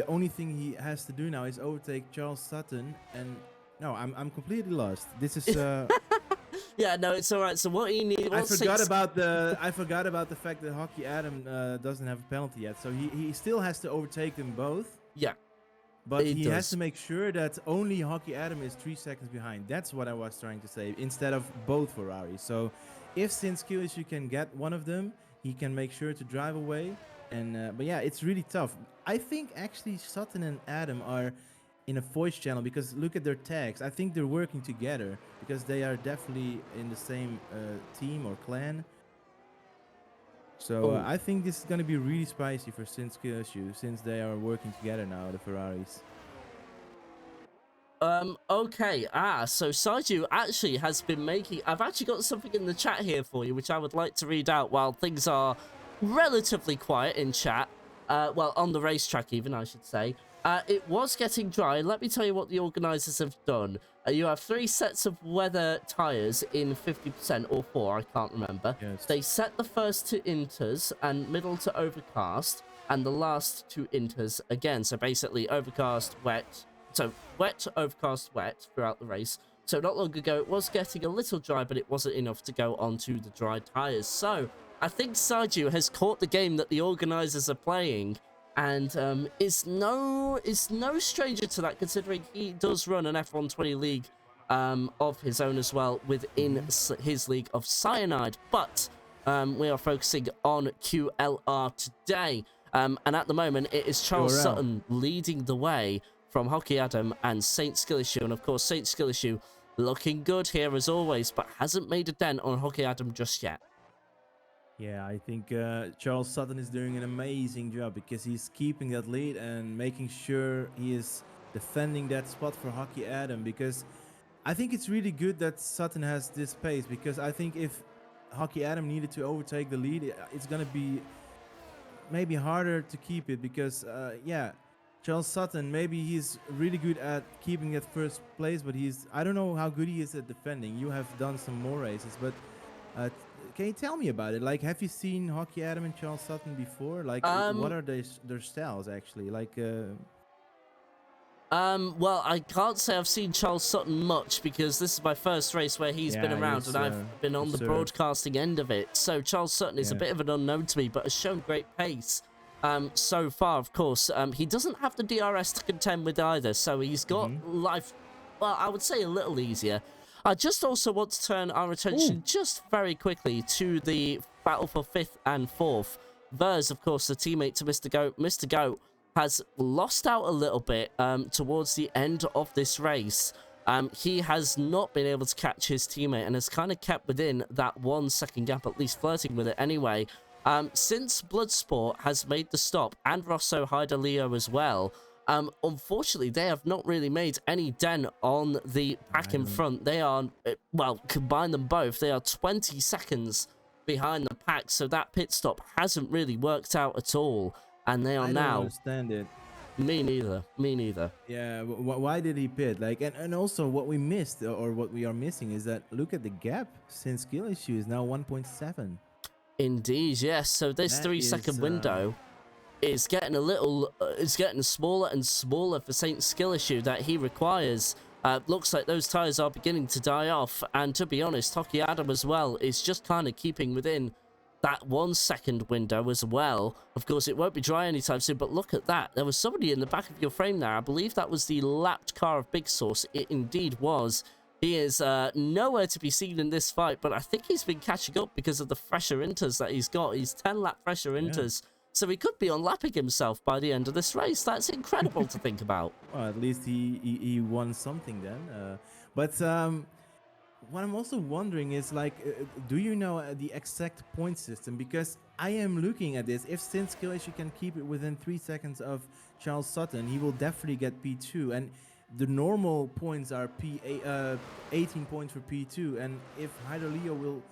only thing he has to do now is overtake Charles Sutton, and no, I'm completely lost. This is yeah, no, it's all right. So what you need? I forgot about the fact that Hockey Adam doesn't have a penalty yet, so he still has to overtake them both. Yeah. But he has to make sure that only Hockey Adam is 3 seconds behind. That's what I was trying to say, instead of both Ferraris. So if Sin Skillissue can get one of them, he can make sure to drive away. And but yeah, it's really tough. I think actually Sutton and Adam are in a voice channel, because look at their tags. I think they're working together, because they are definitely in the same team or clan. So I think this is going to be really spicy for Sin Skillissue, since they are working together now, the Ferraris. Okay. So Saiju actually has been making... I've actually got something in the chat here for you, which I would like to read out while things are relatively quiet in chat. Well, on the racetrack even, I should say. It was getting dry. Let me tell you what the organisers have done. You have 3 sets of weather tyres in 50% or 4, I can't remember. Yes. They set the first to inters and middle to overcast, and the last to inters again. So basically overcast, wet. So wet, overcast, wet throughout the race. So not long ago it was getting a little dry, but it wasn't enough to go onto the dry tyres. So I think Saiju has caught the game that the organisers are playing, and is no stranger to that, considering he does run an F120 league of his own as well within his league of Cyanide. But we are focusing on QLR today, and at the moment it is Charles Sutton leading the way from Hockey Adam and St. Skillissue. And of course St. Skillissue looking good here as always, but hasn't made a dent on Hockey Adam just yet. Yeah, I think Charles Sutton is doing an amazing job, because he's keeping that lead and making sure he is defending that spot for Hockey Adam, because I think it's really good that Sutton has this pace, because I think if Hockey Adam needed to overtake the lead, it's gonna be maybe harder to keep it, because yeah, Charles Sutton, maybe he's really good at keeping at first place, but I don't know how good he is at defending. You have done some more races, but uh, can you tell me about it? Like, have you seen Hockey Adam and Charles Sutton before? Like, what are their styles actually? Like, well, I can't say I've seen Charles Sutton much, because this is my first race where he's been around, and I've been on the broadcasting end of it. So Charles Sutton is a bit of an unknown to me, but has shown great pace so far, of course. He doesn't have the DRS to contend with either, so he's got life, well, I would say a little easier. I just also want to turn our attention just very quickly to the battle for 5th and 4th. Vers, of course, the teammate to Mr. Goat. Mr. Goat has lost out a little bit towards the end of this race. He has not been able to catch his teammate and has kind of kept within that 1 second gap, at least flirting with it anyway. Since Bloodsport has made the stop, and Rosso Hyder-Leo as well, unfortunately, they have not really made any dent on the pack in front. They are, well, combine them both, they are 20 seconds behind the pack, so that pit stop hasn't really worked out at all. And they are now. I don't understand it. Me neither. Me neither. Yeah. Why did he pit? Like, and also what we missed, or what we are missing, is that look at the gap. Since skill issue is now 1.7. Indeed, yes. So this 3 second window is getting a little. It's getting smaller and smaller for Saint's skill issue that he requires. Looks like those tires are beginning to die off. And to be honest, Hockey Adam as well is just kind of keeping within that 1 second window as well. Of course, it won't be dry anytime soon, but look at that. There was somebody in the back of your frame there. I believe that was the lapped car of Big Sauce. It indeed was. He is nowhere to be seen in this fight, but I think he's been catching up because of the fresher inters that he's got. He's 10 lap fresher inters, so he could be unlapping himself by the end of this race. That's incredible to think about. Well, at least he won something then. But what I'm also wondering is, like, do you know the exact point system? Because I am looking at this. If Sin skill issue can keep it within 3 seconds of Charles Sutton, he will definitely get P2. And the normal points are 18 points for P2. And if Hyder-Leo will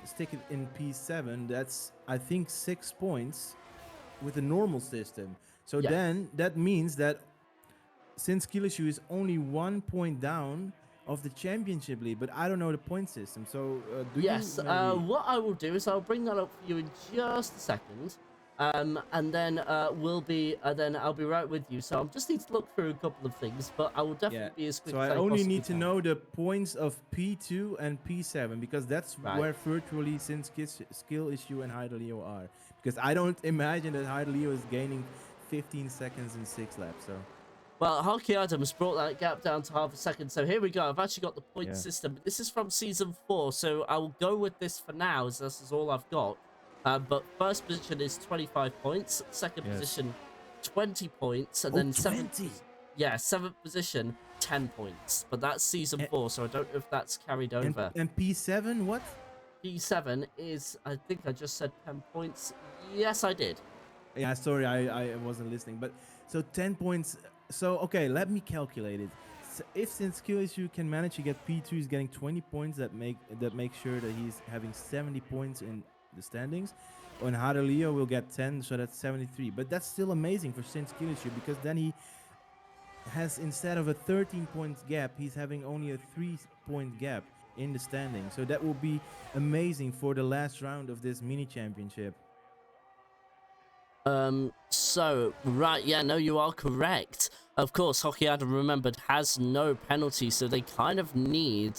stick it in P7, that's, I think, 6 points with the normal system. So then that means that Sin skill issue is only 1 point down of the championship lead, but I don't know the point system. So do you what I will do is I'll bring that up for you in just a second, and then I'll be right with you. So I just need to look through a couple of things, but I will definitely be as quick. So as I only need can. to know the points of P2 and P7, because that's where virtually Sin's skill issue and Hyder-Leo are. Because I don't imagine that Hyder-Leo is gaining 15 seconds in 6 laps. So. Well, Hockey Adams brought that gap down to half a second. So here we go. I've actually got the point system. This is from Season 4, so I will go with this for now, as this is all I've got. But first position is 25 points. Second position, 20 points. And then 20? seventh position, 10 points. But that's Season 4, so I don't know if that's carried over. And P7, what? P7 is, I think I just said 10 points. Yes, I did. Yeah, sorry, I wasn't listening. But so 10 points... So, okay, let me calculate it. So if Sin's skill issue can manage to get P2, he's getting 20 points. That make sure that he's having 70 points in the standings. And Hyder-Leo will get 10, so that's 73. But that's still amazing for Sin's skill issue, because then he has, instead of a 13-point gap, he's having only a 3-point gap in the standing. So that will be amazing for the last round of this mini championship. No, you are correct. Of course, Hockey Adam, remembered, has no penalty, so they kind of need,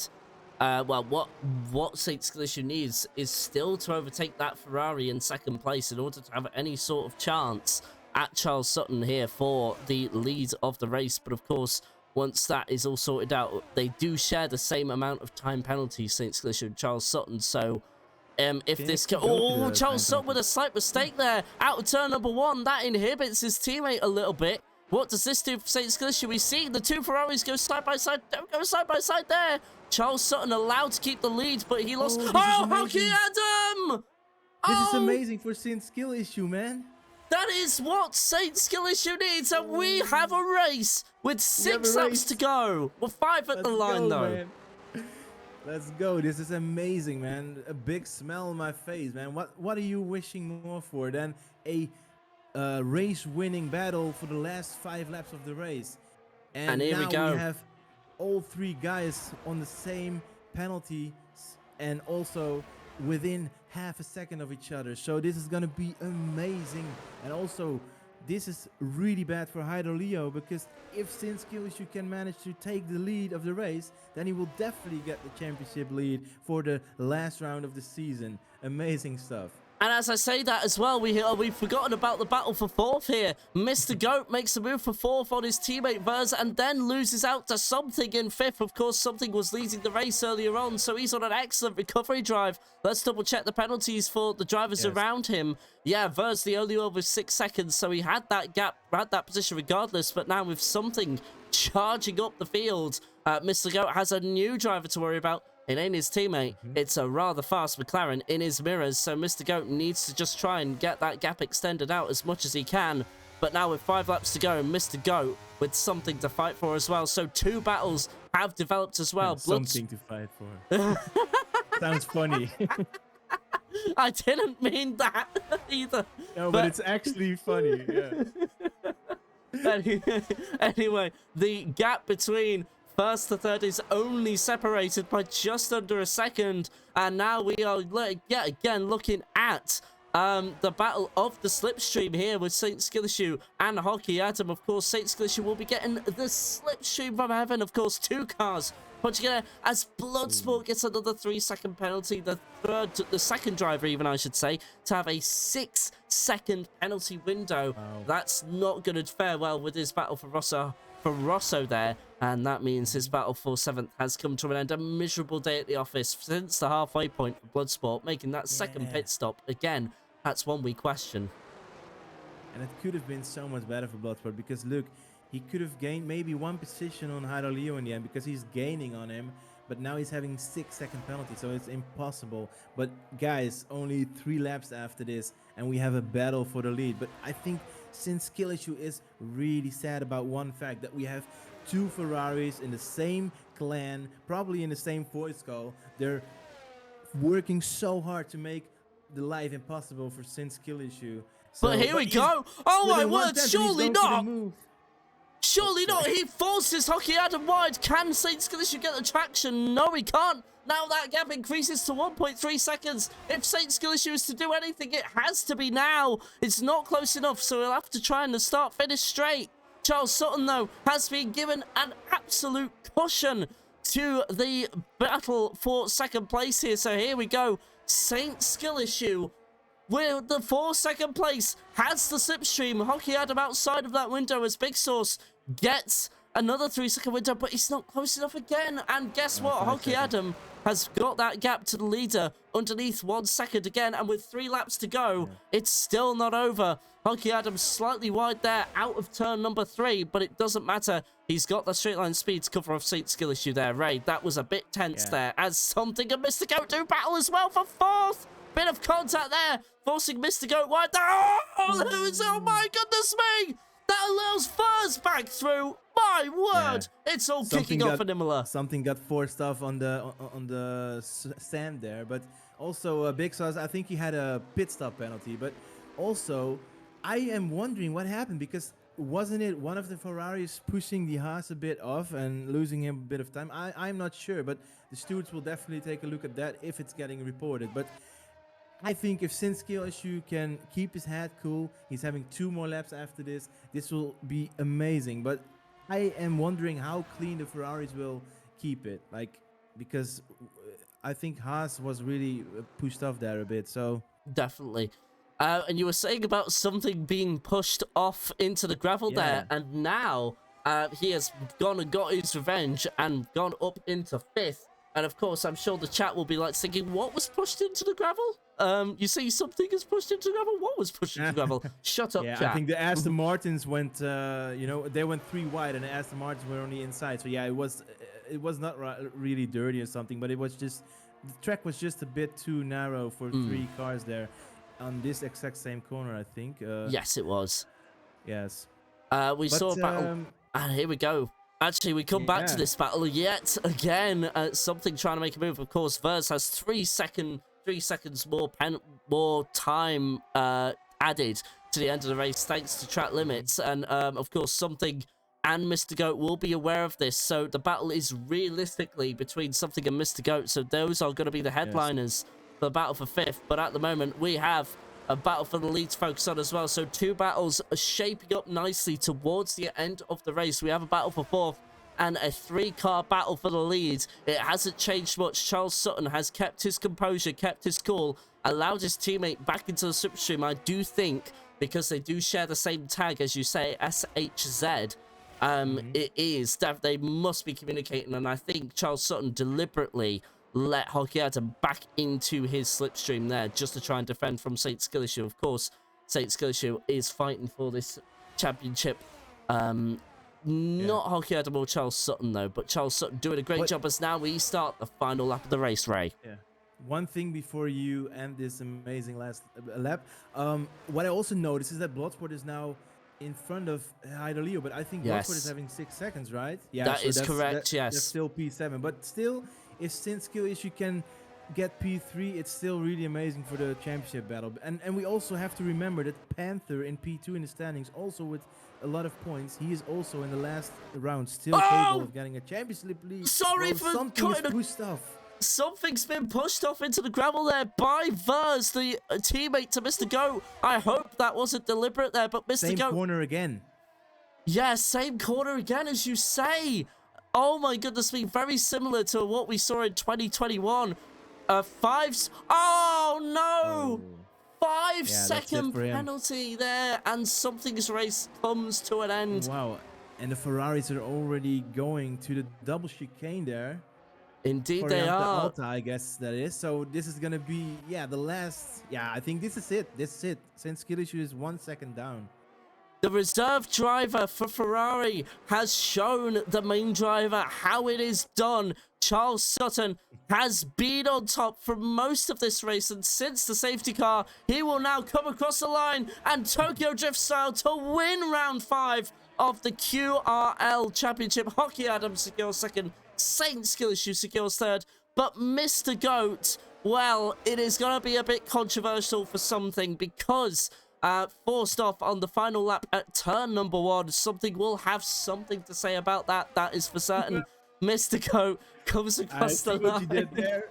what Saint skill issue needs is still to overtake that Ferrari in second place in order to have any sort of chance at Charles Sutton here for the lead of the race. But of course, once that is all sorted out, they do share the same amount of time penalty, Saint skill issue and Charles Sutton, so... if this can... Oh, Charles Sutton with a slight mistake there. Out of turn number 1. That inhibits his teammate a little bit. What does this do for Saint skill issue? We see the 2 Ferraris go side by side. Don't go side by side there. Charles Sutton allowed to keep the lead, but he lost. Oh, Hockey Adam! This is amazing for Sin's skill issue, man. That that is what Saint Skill Issue needs, and we have a race with 6 laps to go. We're 5 at the line, though. Man. Let's go. This is amazing, man. A big smile on my face, man. What are you wishing more for than a race-winning battle for the last 5 laps of the race? And here now we go. We have all 3 guys on the same penalty and also within half a second of each other. So this is going to be amazing. And also, this is really bad for Leo, because if Sin Skill Issue can manage to take the lead of the race, then he will definitely get the championship lead for the last round of the season. Amazing stuff. And as I say that as well, we've forgotten about the battle for 4th here. Mr. Goat makes a move for 4th on his teammate Verz and then loses out to Something in 5th. Of course, Something was leading the race earlier on, so he's on an excellent recovery drive. Let's double check the penalties for the drivers around him. Yeah, Verz the only one with 6 seconds, so he had that gap, had that position regardless, but now with Something charging up the field, Mr. Goat has a new driver to worry about. It ain't his teammate. It's a rather fast McLaren in his mirrors, so Mr. Goat needs to just try and get that gap extended out as much as he can. But now with 5 laps to go, Mr. Goat with something to fight for as well. So 2 battles have developed as well. Something to fight for. Sounds funny. I didn't mean that either. No, but it's actually funny. Yeah. Anyway, the gap between first to third is only separated by just under a second, and now we are yet again looking at the battle of the slipstream here with Saint Skill Issue and Hockey Adam. Of course, Saint Skill Issue will be getting the slipstream from heaven. Of course, 2 cars punching together as Bloodsport gets another 3-second penalty. The second driver, even I should say, to have a 6-second penalty window. Wow. That's not going to fare well with his battle for Rosso there, and that means his battle for 7th has come to an end. A miserable day at the office since the halfway point for Bloodsport, making that second pit stop. Again, that's one we question. And it could have been so much better for Bloodsport, because look, he could have gained maybe 1 position on Leo in the end, because he's gaining on him, but now he's having 6-second penalty, so it's impossible. But guys, only 3 laps after this, and we have a battle for the lead. But I think since Skill Issue is really sad about one fact, that we have 2 Ferraris in the same clan, probably in the same voice call. They're working so hard to make the life impossible for Sin Skill Issue. So, but here we go. Oh my word, surely not. Surely not. He forces Hockey Adam wide. Can Saint Skill Issue get the traction? No, he can't. Now that gap increases to 1.3 seconds. If Saint Skill Issue is to do anything, it has to be now. It's not close enough, so he'll have to try and finish straight. Charles Sutton, though, has been given an absolute cushion to the battle for 2nd place here. So here we go. Saint Skill Issue with the 2nd place has the slipstream. Hockey Adam outside of that window as Big Sauce gets another 3-second window, but he's not close enough again. And guess what? Hockey Adam has got that gap to the leader underneath 1 second again, and with 3 laps to go, it's still not over. Hockey Adam slightly wide there out of turn number 3, but it doesn't matter. He's got the straight line speed to cover off Saint Skill Issue there. Ray, that was a bit tense there, as Something and Mr. Goat do battle as well for 4th. Bit of contact there, forcing Mr. Goat wide there. Oh my goodness me! That allows Verz back through. My word, it's all kicking off in Imola. Something got forced off on the sand there, but also Big Sauce, I think he had a pit stop penalty. But also, I am wondering what happened, because wasn't it one of the Ferraris pushing the Haas a bit off and losing him a bit of time? I'm not sure, but the stewards will definitely take a look at that if it's getting reported. But I think if Sin Skill Issue can keep his head cool, he's having 2 more laps after this, this will be amazing. But I am wondering how clean the Ferraris will keep it, because I think Haas was really pushed off there a bit, so... Definitely. And you were saying about Something being pushed off into the gravel there, and now he has gone and got his revenge and gone up into 5th. And of course, I'm sure the chat will be thinking, what was pushed into the gravel? You see Something is pushed into gravel? What was pushed into gravel? Shut up, chat. I think the Aston Martins went, they went 3 wide, and the Aston Martins were on the inside. So yeah, it was not really dirty or something, but it was just, the track was just a bit too narrow for 3 cars there. on this exact same corner, I think. Yes, it was. Yes. We But saw a battle, and here we go. Actually, we come back to yeah. this battle yet again. Something trying to make a move. Of course, Verz has 3 seconds more time added to the end of the race thanks to track limits, and of course, Something and Mr. Goat will be aware of this. So the battle is realistically between Something and Mr. Goat. So those are going to be the headliners for the battle for 5th. But at the moment, we have a battle for the lead to focus on as well. So 2 battles are shaping up nicely towards the end of the race. We have a battle for 4th and a 3-car battle for the lead. It hasn't changed much. Charles Sutton has kept his composure, kept his cool, allowed his teammate back into the slipstream. I do think, because they do share the same tag, as you say, SHZ, it is that they must be communicating, and I think Charles Sutton deliberately let Hockey Adam back into his slipstream there just to try and defend from St. Skillishu. Of course, St. Skillishu is fighting for this championship. Not Hockey Adam or Charles Sutton, though, but Charles Sutton doing a great job as now we start the final lap of the race, Ray. Yeah. One thing before you end this amazing last lap, what I also noticed is that Bloodsport is now in front of Hyderleo, but I think Bloodsport is having 6 seconds, right? Yeah, that is correct, yes. That's still P7, but still, if St. Skillishu can get P3, it's still really amazing for the championship battle. And we also have to remember that Panther in P2 in the standings, also with a lot of points, he is also in the last round still capable of getting a championship lead. Sorry for something is pushed off. Something's been pushed off into the gravel there by Verz, the teammate to Mr. Goat. I hope that wasn't deliberate there, but Mr. Goat... Same corner again. Yeah, same corner again, as you say. Oh my goodness me, very similar to what we saw in 2021. Oh no! 5-second penalty there, and Something's race comes to an end. Wow, and the Ferraris are already going to the double chicane there. Indeed they are. Alta, I guess that is. So this is gonna be, the last. Yeah, I think this is it. This is it. St. Skillishu is 1 second down. The reserve driver for Ferrari has shown the main driver how it is done. Charles Sutton has been on top for most of this race, and since the safety car, he will now come across the line and Tokyo Drift style to win round 5 of the QRL Championship. Hockey Adams secures 2nd, St. Skillishu secures 3rd, but Mr. Goat, well, it is going to be a bit controversial for Something because forced off on the final lap at turn number 1. Something will have something to say about that. That is for certain. Mr. Goat comes across the line. What you did there.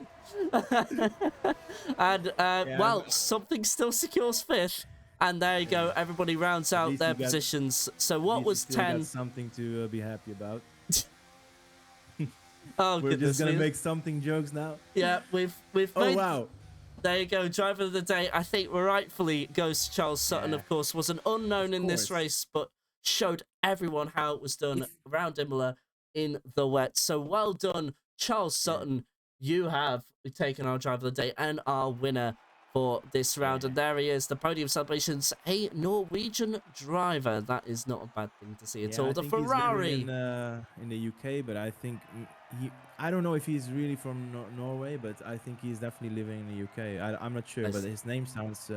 And, well, Something still secures 5th. And there you go. Everybody rounds out their positions. So what was 10? Got something to be happy about. Oh, we're just gonna make Something jokes now. Yeah, we've oh made... wow. There you go, driver of the day. I think rightfully goes to Charles Sutton, of course, was an unknown in this race, but showed everyone how it was done around Imola in the wet. So well done, Charles Sutton. You have taken our driver of the day and our winner for this round. And there he is, the podium celebrations, a Norwegian driver. That is not a bad thing to see at all. The Ferrari. He's in the UK, but I think I don't know if he's really from Norway, but I think he's definitely living in the UK. I'm not sure, but his name sounds...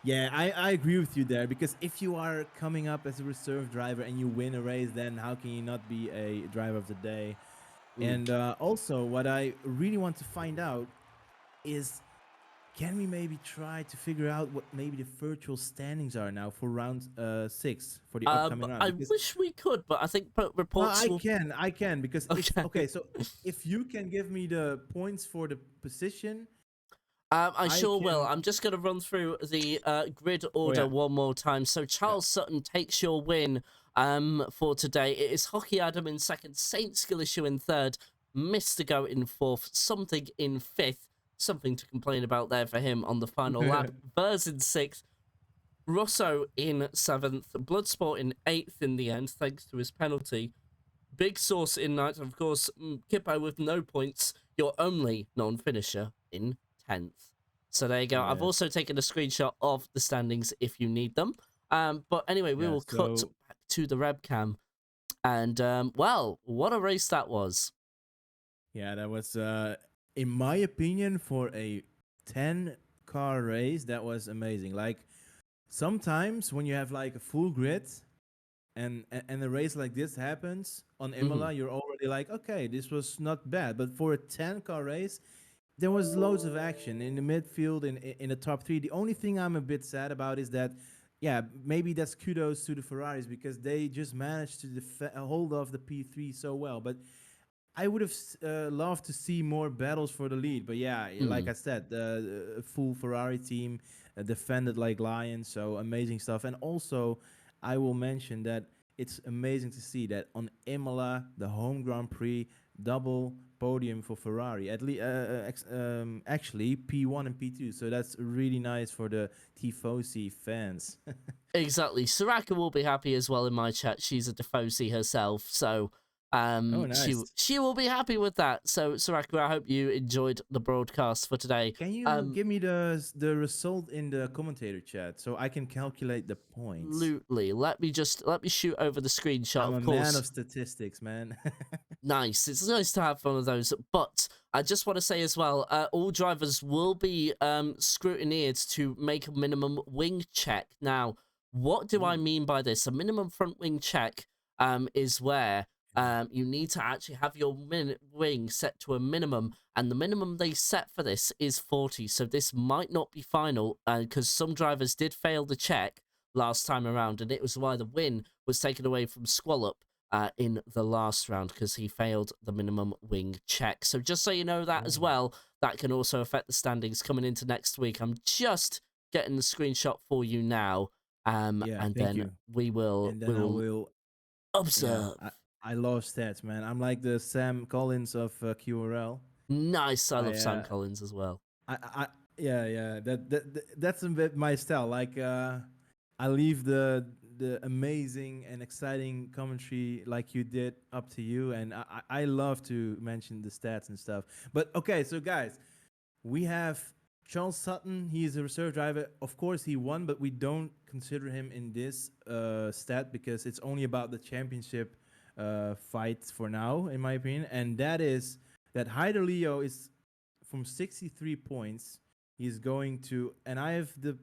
yeah, I agree with you there, because if you are coming up as a reserve driver and you win a race, then how can you not be a driver of the day? And also, what I really want to find out is, can we maybe try to figure out what maybe the virtual standings are now for round 6 for the upcoming round? I wish we could, but I think reports. I can because okay. So if you can give me the points for the position, I sure will. I'm just going to run through the grid order one more time. So Charles Sutton takes your win for today. It is Hockey Adam in 2nd, St. Skillishu in 3rd, Mr. Goat in 4th, Something in 5th. Something to complain about there for him on the final lap. Verz in 6th, Rosso in 7th, Bloodsport in 8th in the end, thanks to his penalty. Big Sauce in 9th, of course, Kippo with no points, your only non-finisher in 10th. So there you go. I've also taken a screenshot of the standings if you need them. But anyway, we will cut back to the webcam. And, well, what a race that was. Yeah, that was... in my opinion, for a 10 car race that was amazing. Like sometimes when you have like a full grid and a race like this happens on Hmm. Imola, you're already like, okay, this was not bad. But for a 10-car race, there was loads of action in the midfield in the top three. The only thing I'm a bit sad about is that, yeah, maybe that's kudos to the Ferraris because they just managed to hold off the P3 so well. But I would have loved to see more battles for the lead, but yeah, like Mm. I said, the full Ferrari team defended like lions, so amazing stuff. And also, I will mention that it's amazing to see that on Imola, the home Grand Prix, double podium for Ferrari. Actually, P1 and P2, so that's really nice for the Tifosi fans. Exactly. Soraka will be happy as well in my chat. She's a Tifosi herself, so Oh, she nice. she will be happy with that. So Soraka, I hope you enjoyed the broadcast for today. Can you give me the result in the commentator chat so I can calculate the points? Absolutely. Let me shoot over the screenshot. I'm Of a man course, of statistics, man. nice. It's nice to have one of those. But I just want to say as well, all drivers will be scrutineered to make a minimum wing check. Now, what do I Ooh, mean by this? A minimum front wing check is where you need to actually have your wing set to a minimum, and the minimum they set for this is 40. So this might not be final because some drivers did fail the check last time around, and it was why the win was taken away from Squallop in the last round because he failed the minimum wing check. So just so you know that as oh. well, that can also affect the standings coming into next week. I'm just getting the screenshot for you now, Yeah, and thank then you. we And then I will will, yeah, observe. I love stats, man. I'm like the Sam Collins of QRL. Nice, I I, love Sam uh, Collins as well. I yeah, yeah. That's a bit my style. Like, I leave the amazing and exciting commentary like you did up to you, and I love to mention the stats and stuff. But okay, so guys, we have Charles Sutton. He is a reserve driver. Of course, he won, but we don't consider him in this stat because it's only about the championship fight for now, in my opinion. And that is that Hyder Leo is from 63 points. He's going to, and I have the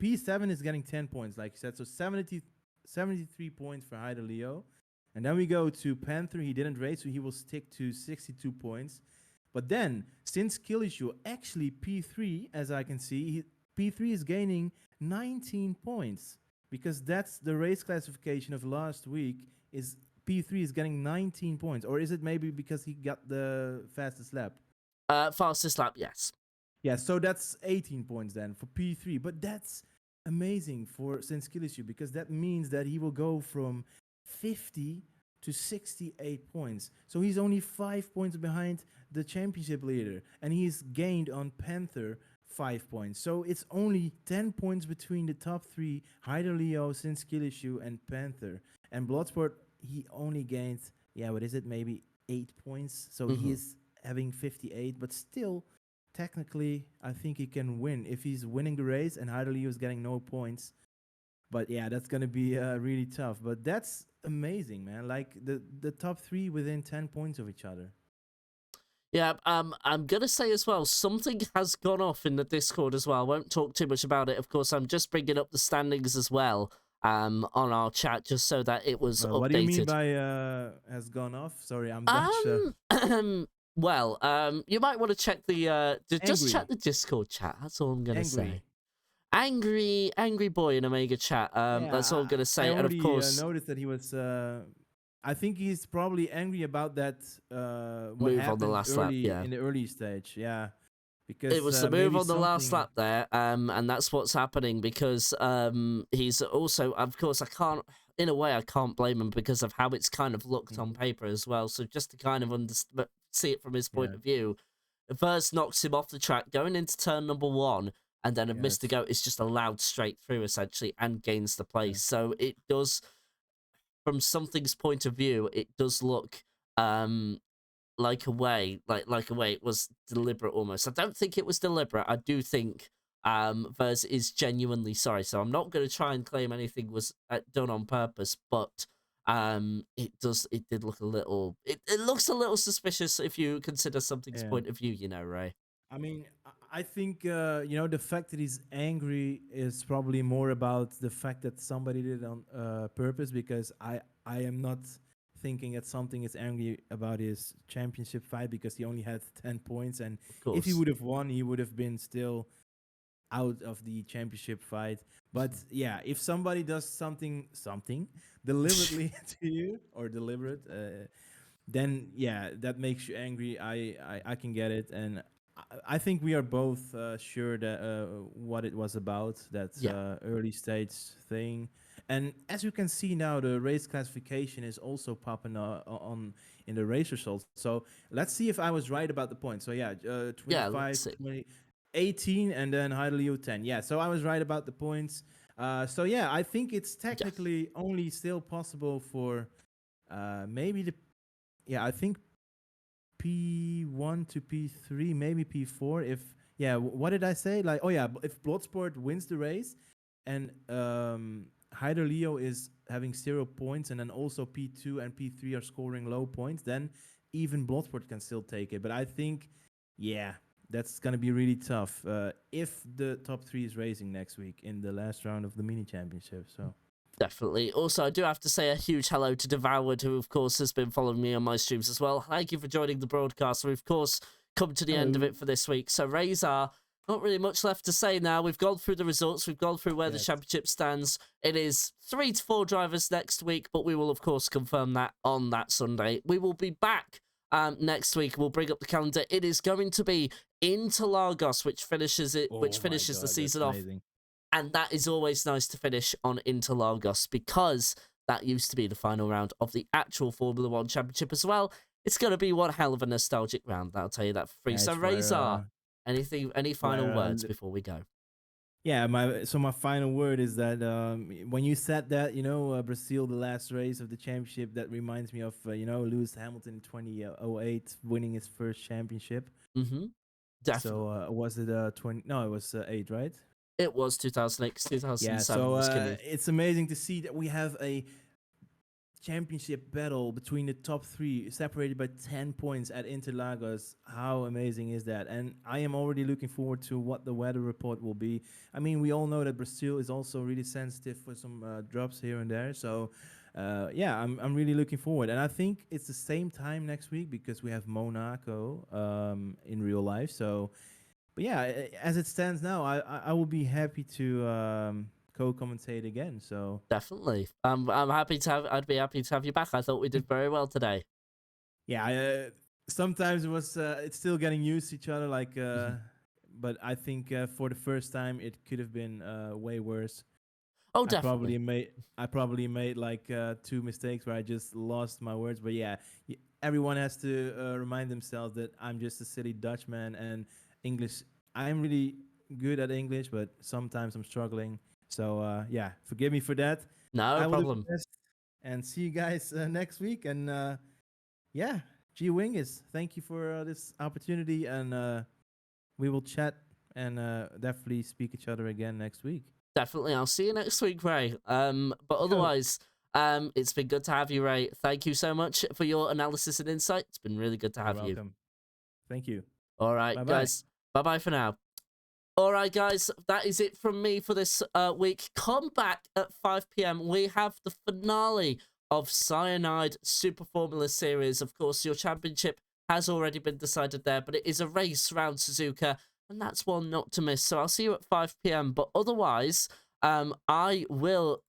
P7 is getting 10 points, like you said. So 73 points for Hyder Leo. And then we go to Panther. He didn't race, so he will stick to 62 points. But then, since kill issue, actually P3, as I can see, P3 is gaining 19 points because that's the race classification of last week. Is P3 is getting 19 points, or is it maybe because he got the fastest lap? Fastest lap, yes. Yeah, so that's 18 points then for P3. But that's amazing for since kill issue because that means that he will go from 50 to 68 points. So he's only 5 points behind the championship leader, and he's gained on Panther 5 points. So it's only 10 points between the top three, Hyder Leo, Since Kill Issue, and Panther. And Bloodsport, he only gained, yeah, what is it, maybe 8 points. So he Hmm. is having 58, but still, technically, I think he can win. If he's winning the race and Hyder Leo is getting no points, but yeah, that's gonna be really tough. But that's amazing, man. Like the top three within 10 points of each other. Yeah, I'm gonna say as well, something has gone off in the Discord as well. I won't talk too much about it. Of course, I'm just bringing up the standings as well, on our chat just so that it was What do you mean updated. by has gone off? Sorry, I'm Dutch. Well, you might want to check just check Angry, the Discord chat. That's all I'm gonna angry. say. Angry boy in Omega chat. Yeah, That's all I'm gonna I say. And of already course, noticed that he was. I think he's probably angry about that. What move on the happened last lap. early Yeah. in the early stage? Yeah, It because was the move maybe on the last something. lap there, and that's what's happening because he's also, of course, in a way, I can't blame him because of how it's kind of looked on Mhm. paper as well. So just to kind of see it from his point Yeah. of view, first knocks him off the track going into turn number one, and then a Mr. Yes. Goat is just allowed straight through essentially and gains the Yeah. place. So it does, from something's point of view, it does look like a way it was deliberate almost. I don't think it was deliberate. I do think Vers is genuinely sorry. So I'm not going to try and claim anything was done on purpose, but it did look a little it looks a little suspicious if you consider something's Yeah. point of view, Ray. I mean, I think the fact that he's angry is probably more about the fact that somebody did it on purpose. Because I am not thinking that something is angry about his championship fight, because he only had 10 points, and Of if he course. would have won, he would have been still out of the championship fight. But yeah, if somebody does something deliberately to you, or deliberate, then yeah, that makes you angry. I can get it, and I think we are both sure that what it was about, that Yeah. early stage thing. And as you can see now, the race classification is also popping on in the race results. So let's see if I was right about the points. So yeah, Yeah, let's 25, see. 20, 18, and then Heidelio 10. Yeah, so I was right about the points. So yeah, I think it's Yes. technically only still possible for maybe the, yeah, I think P1 to P3, maybe P4. If, yeah, what did I say? Like, oh yeah, if Bloodsport wins the race, and Hyder Leo is having 0 points, and then also P2 and P3 are scoring low points, then even Bloodsport can still take it. But I think, yeah, that's gonna be really tough if the top 3 is racing next week in the last round of the mini championship. So. Definitely. Also, I do have to say a huge hello to Devoured, who, of course, has been following me on my streams as well. Thank you for joining the broadcast. We've, of course, come to the end of Hello. it for this week. So, Rayzar, not really much left to say now. We've gone through the results. We've gone through where the Yes. championship stands. It is 3 to 4 drivers next week, but we will, of course, confirm that on that Sunday. We will be back next week. We'll bring up the calendar. It is going to be Interlagos, which finishes Oh my the God, that's season off. amazing. And that is always nice to finish on Interlagos, because that used to be the final round of the actual Formula One Championship as well. It's going to be one hell of a nostalgic round, I'll tell you that for free. Yeah, So, it's where Rayzar, any final where words before we go? yeah, my final word is that when you said that, Brazil, the last race of the championship, that reminds me of Lewis Hamilton in 2008 winning his first championship. Mm-hmm. Definitely. So was it 20? No, it was 8, right? It was 2008, Yeah. 2007 So was Kimi. it's amazing to see that we have a championship battle between the top 3 separated by 10 points at Interlagos. How amazing is that? And I am already looking forward to what the weather report will be. I mean, we all know that Brazil is also really sensitive for some drops here and there. So yeah, I'm really looking forward. And I think it's the same time next week, because we have Monaco in real life. So, but yeah, as it stands now, I will be happy to co-commentate again. So Definitely. I'm happy to have. I'd be happy to have you back. I thought we did very well today. yeah, sometimes it was it's still getting used to each other, like but I think for the first time it could have been way worse. Oh, I definitely. probably made like 2 mistakes where I just lost my words. But yeah, everyone has to remind themselves that I'm just a silly Dutchman, and English, I'm really good at English, but sometimes I'm struggling. So yeah, forgive me for that. No I will do problem. my best, and see you guys next week. And yeah, G Wingus, thank you for this opportunity, and we will chat and definitely speak each other again next week. Definitely. I'll see you next week, Ray. But Yo, otherwise, it's been good to have you, Ray. Thank you so much for your analysis and insight. It's been really good to you're have you. welcome. Thank you. All right, Bye bye. guys. Bye bye for now. All right, guys, that is it from me for this week. Come back at 5 p.m. We have the finale of Cyanide Super Formula Series. Of course, your championship has already been decided there, but it is a race round Suzuka, and that's one not to miss. So I'll see you at 5 p.m. But otherwise, I will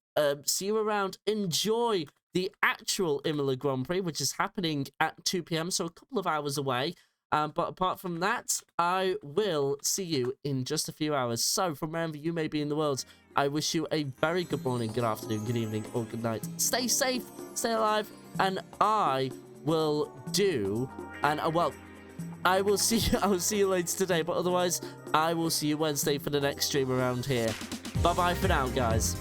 see you around. Enjoy the actual Imola Grand Prix, which is happening at 2 p.m., so a couple of hours away. But apart from that, I will see you in just a few hours. So from wherever you may be in the world, I wish you a very good morning, good afternoon, good evening, or good night. Stay safe, stay alive, and I will do, and well, I will see you later today, but otherwise, I will see you Wednesday for the next stream around here. Bye-bye for now, guys.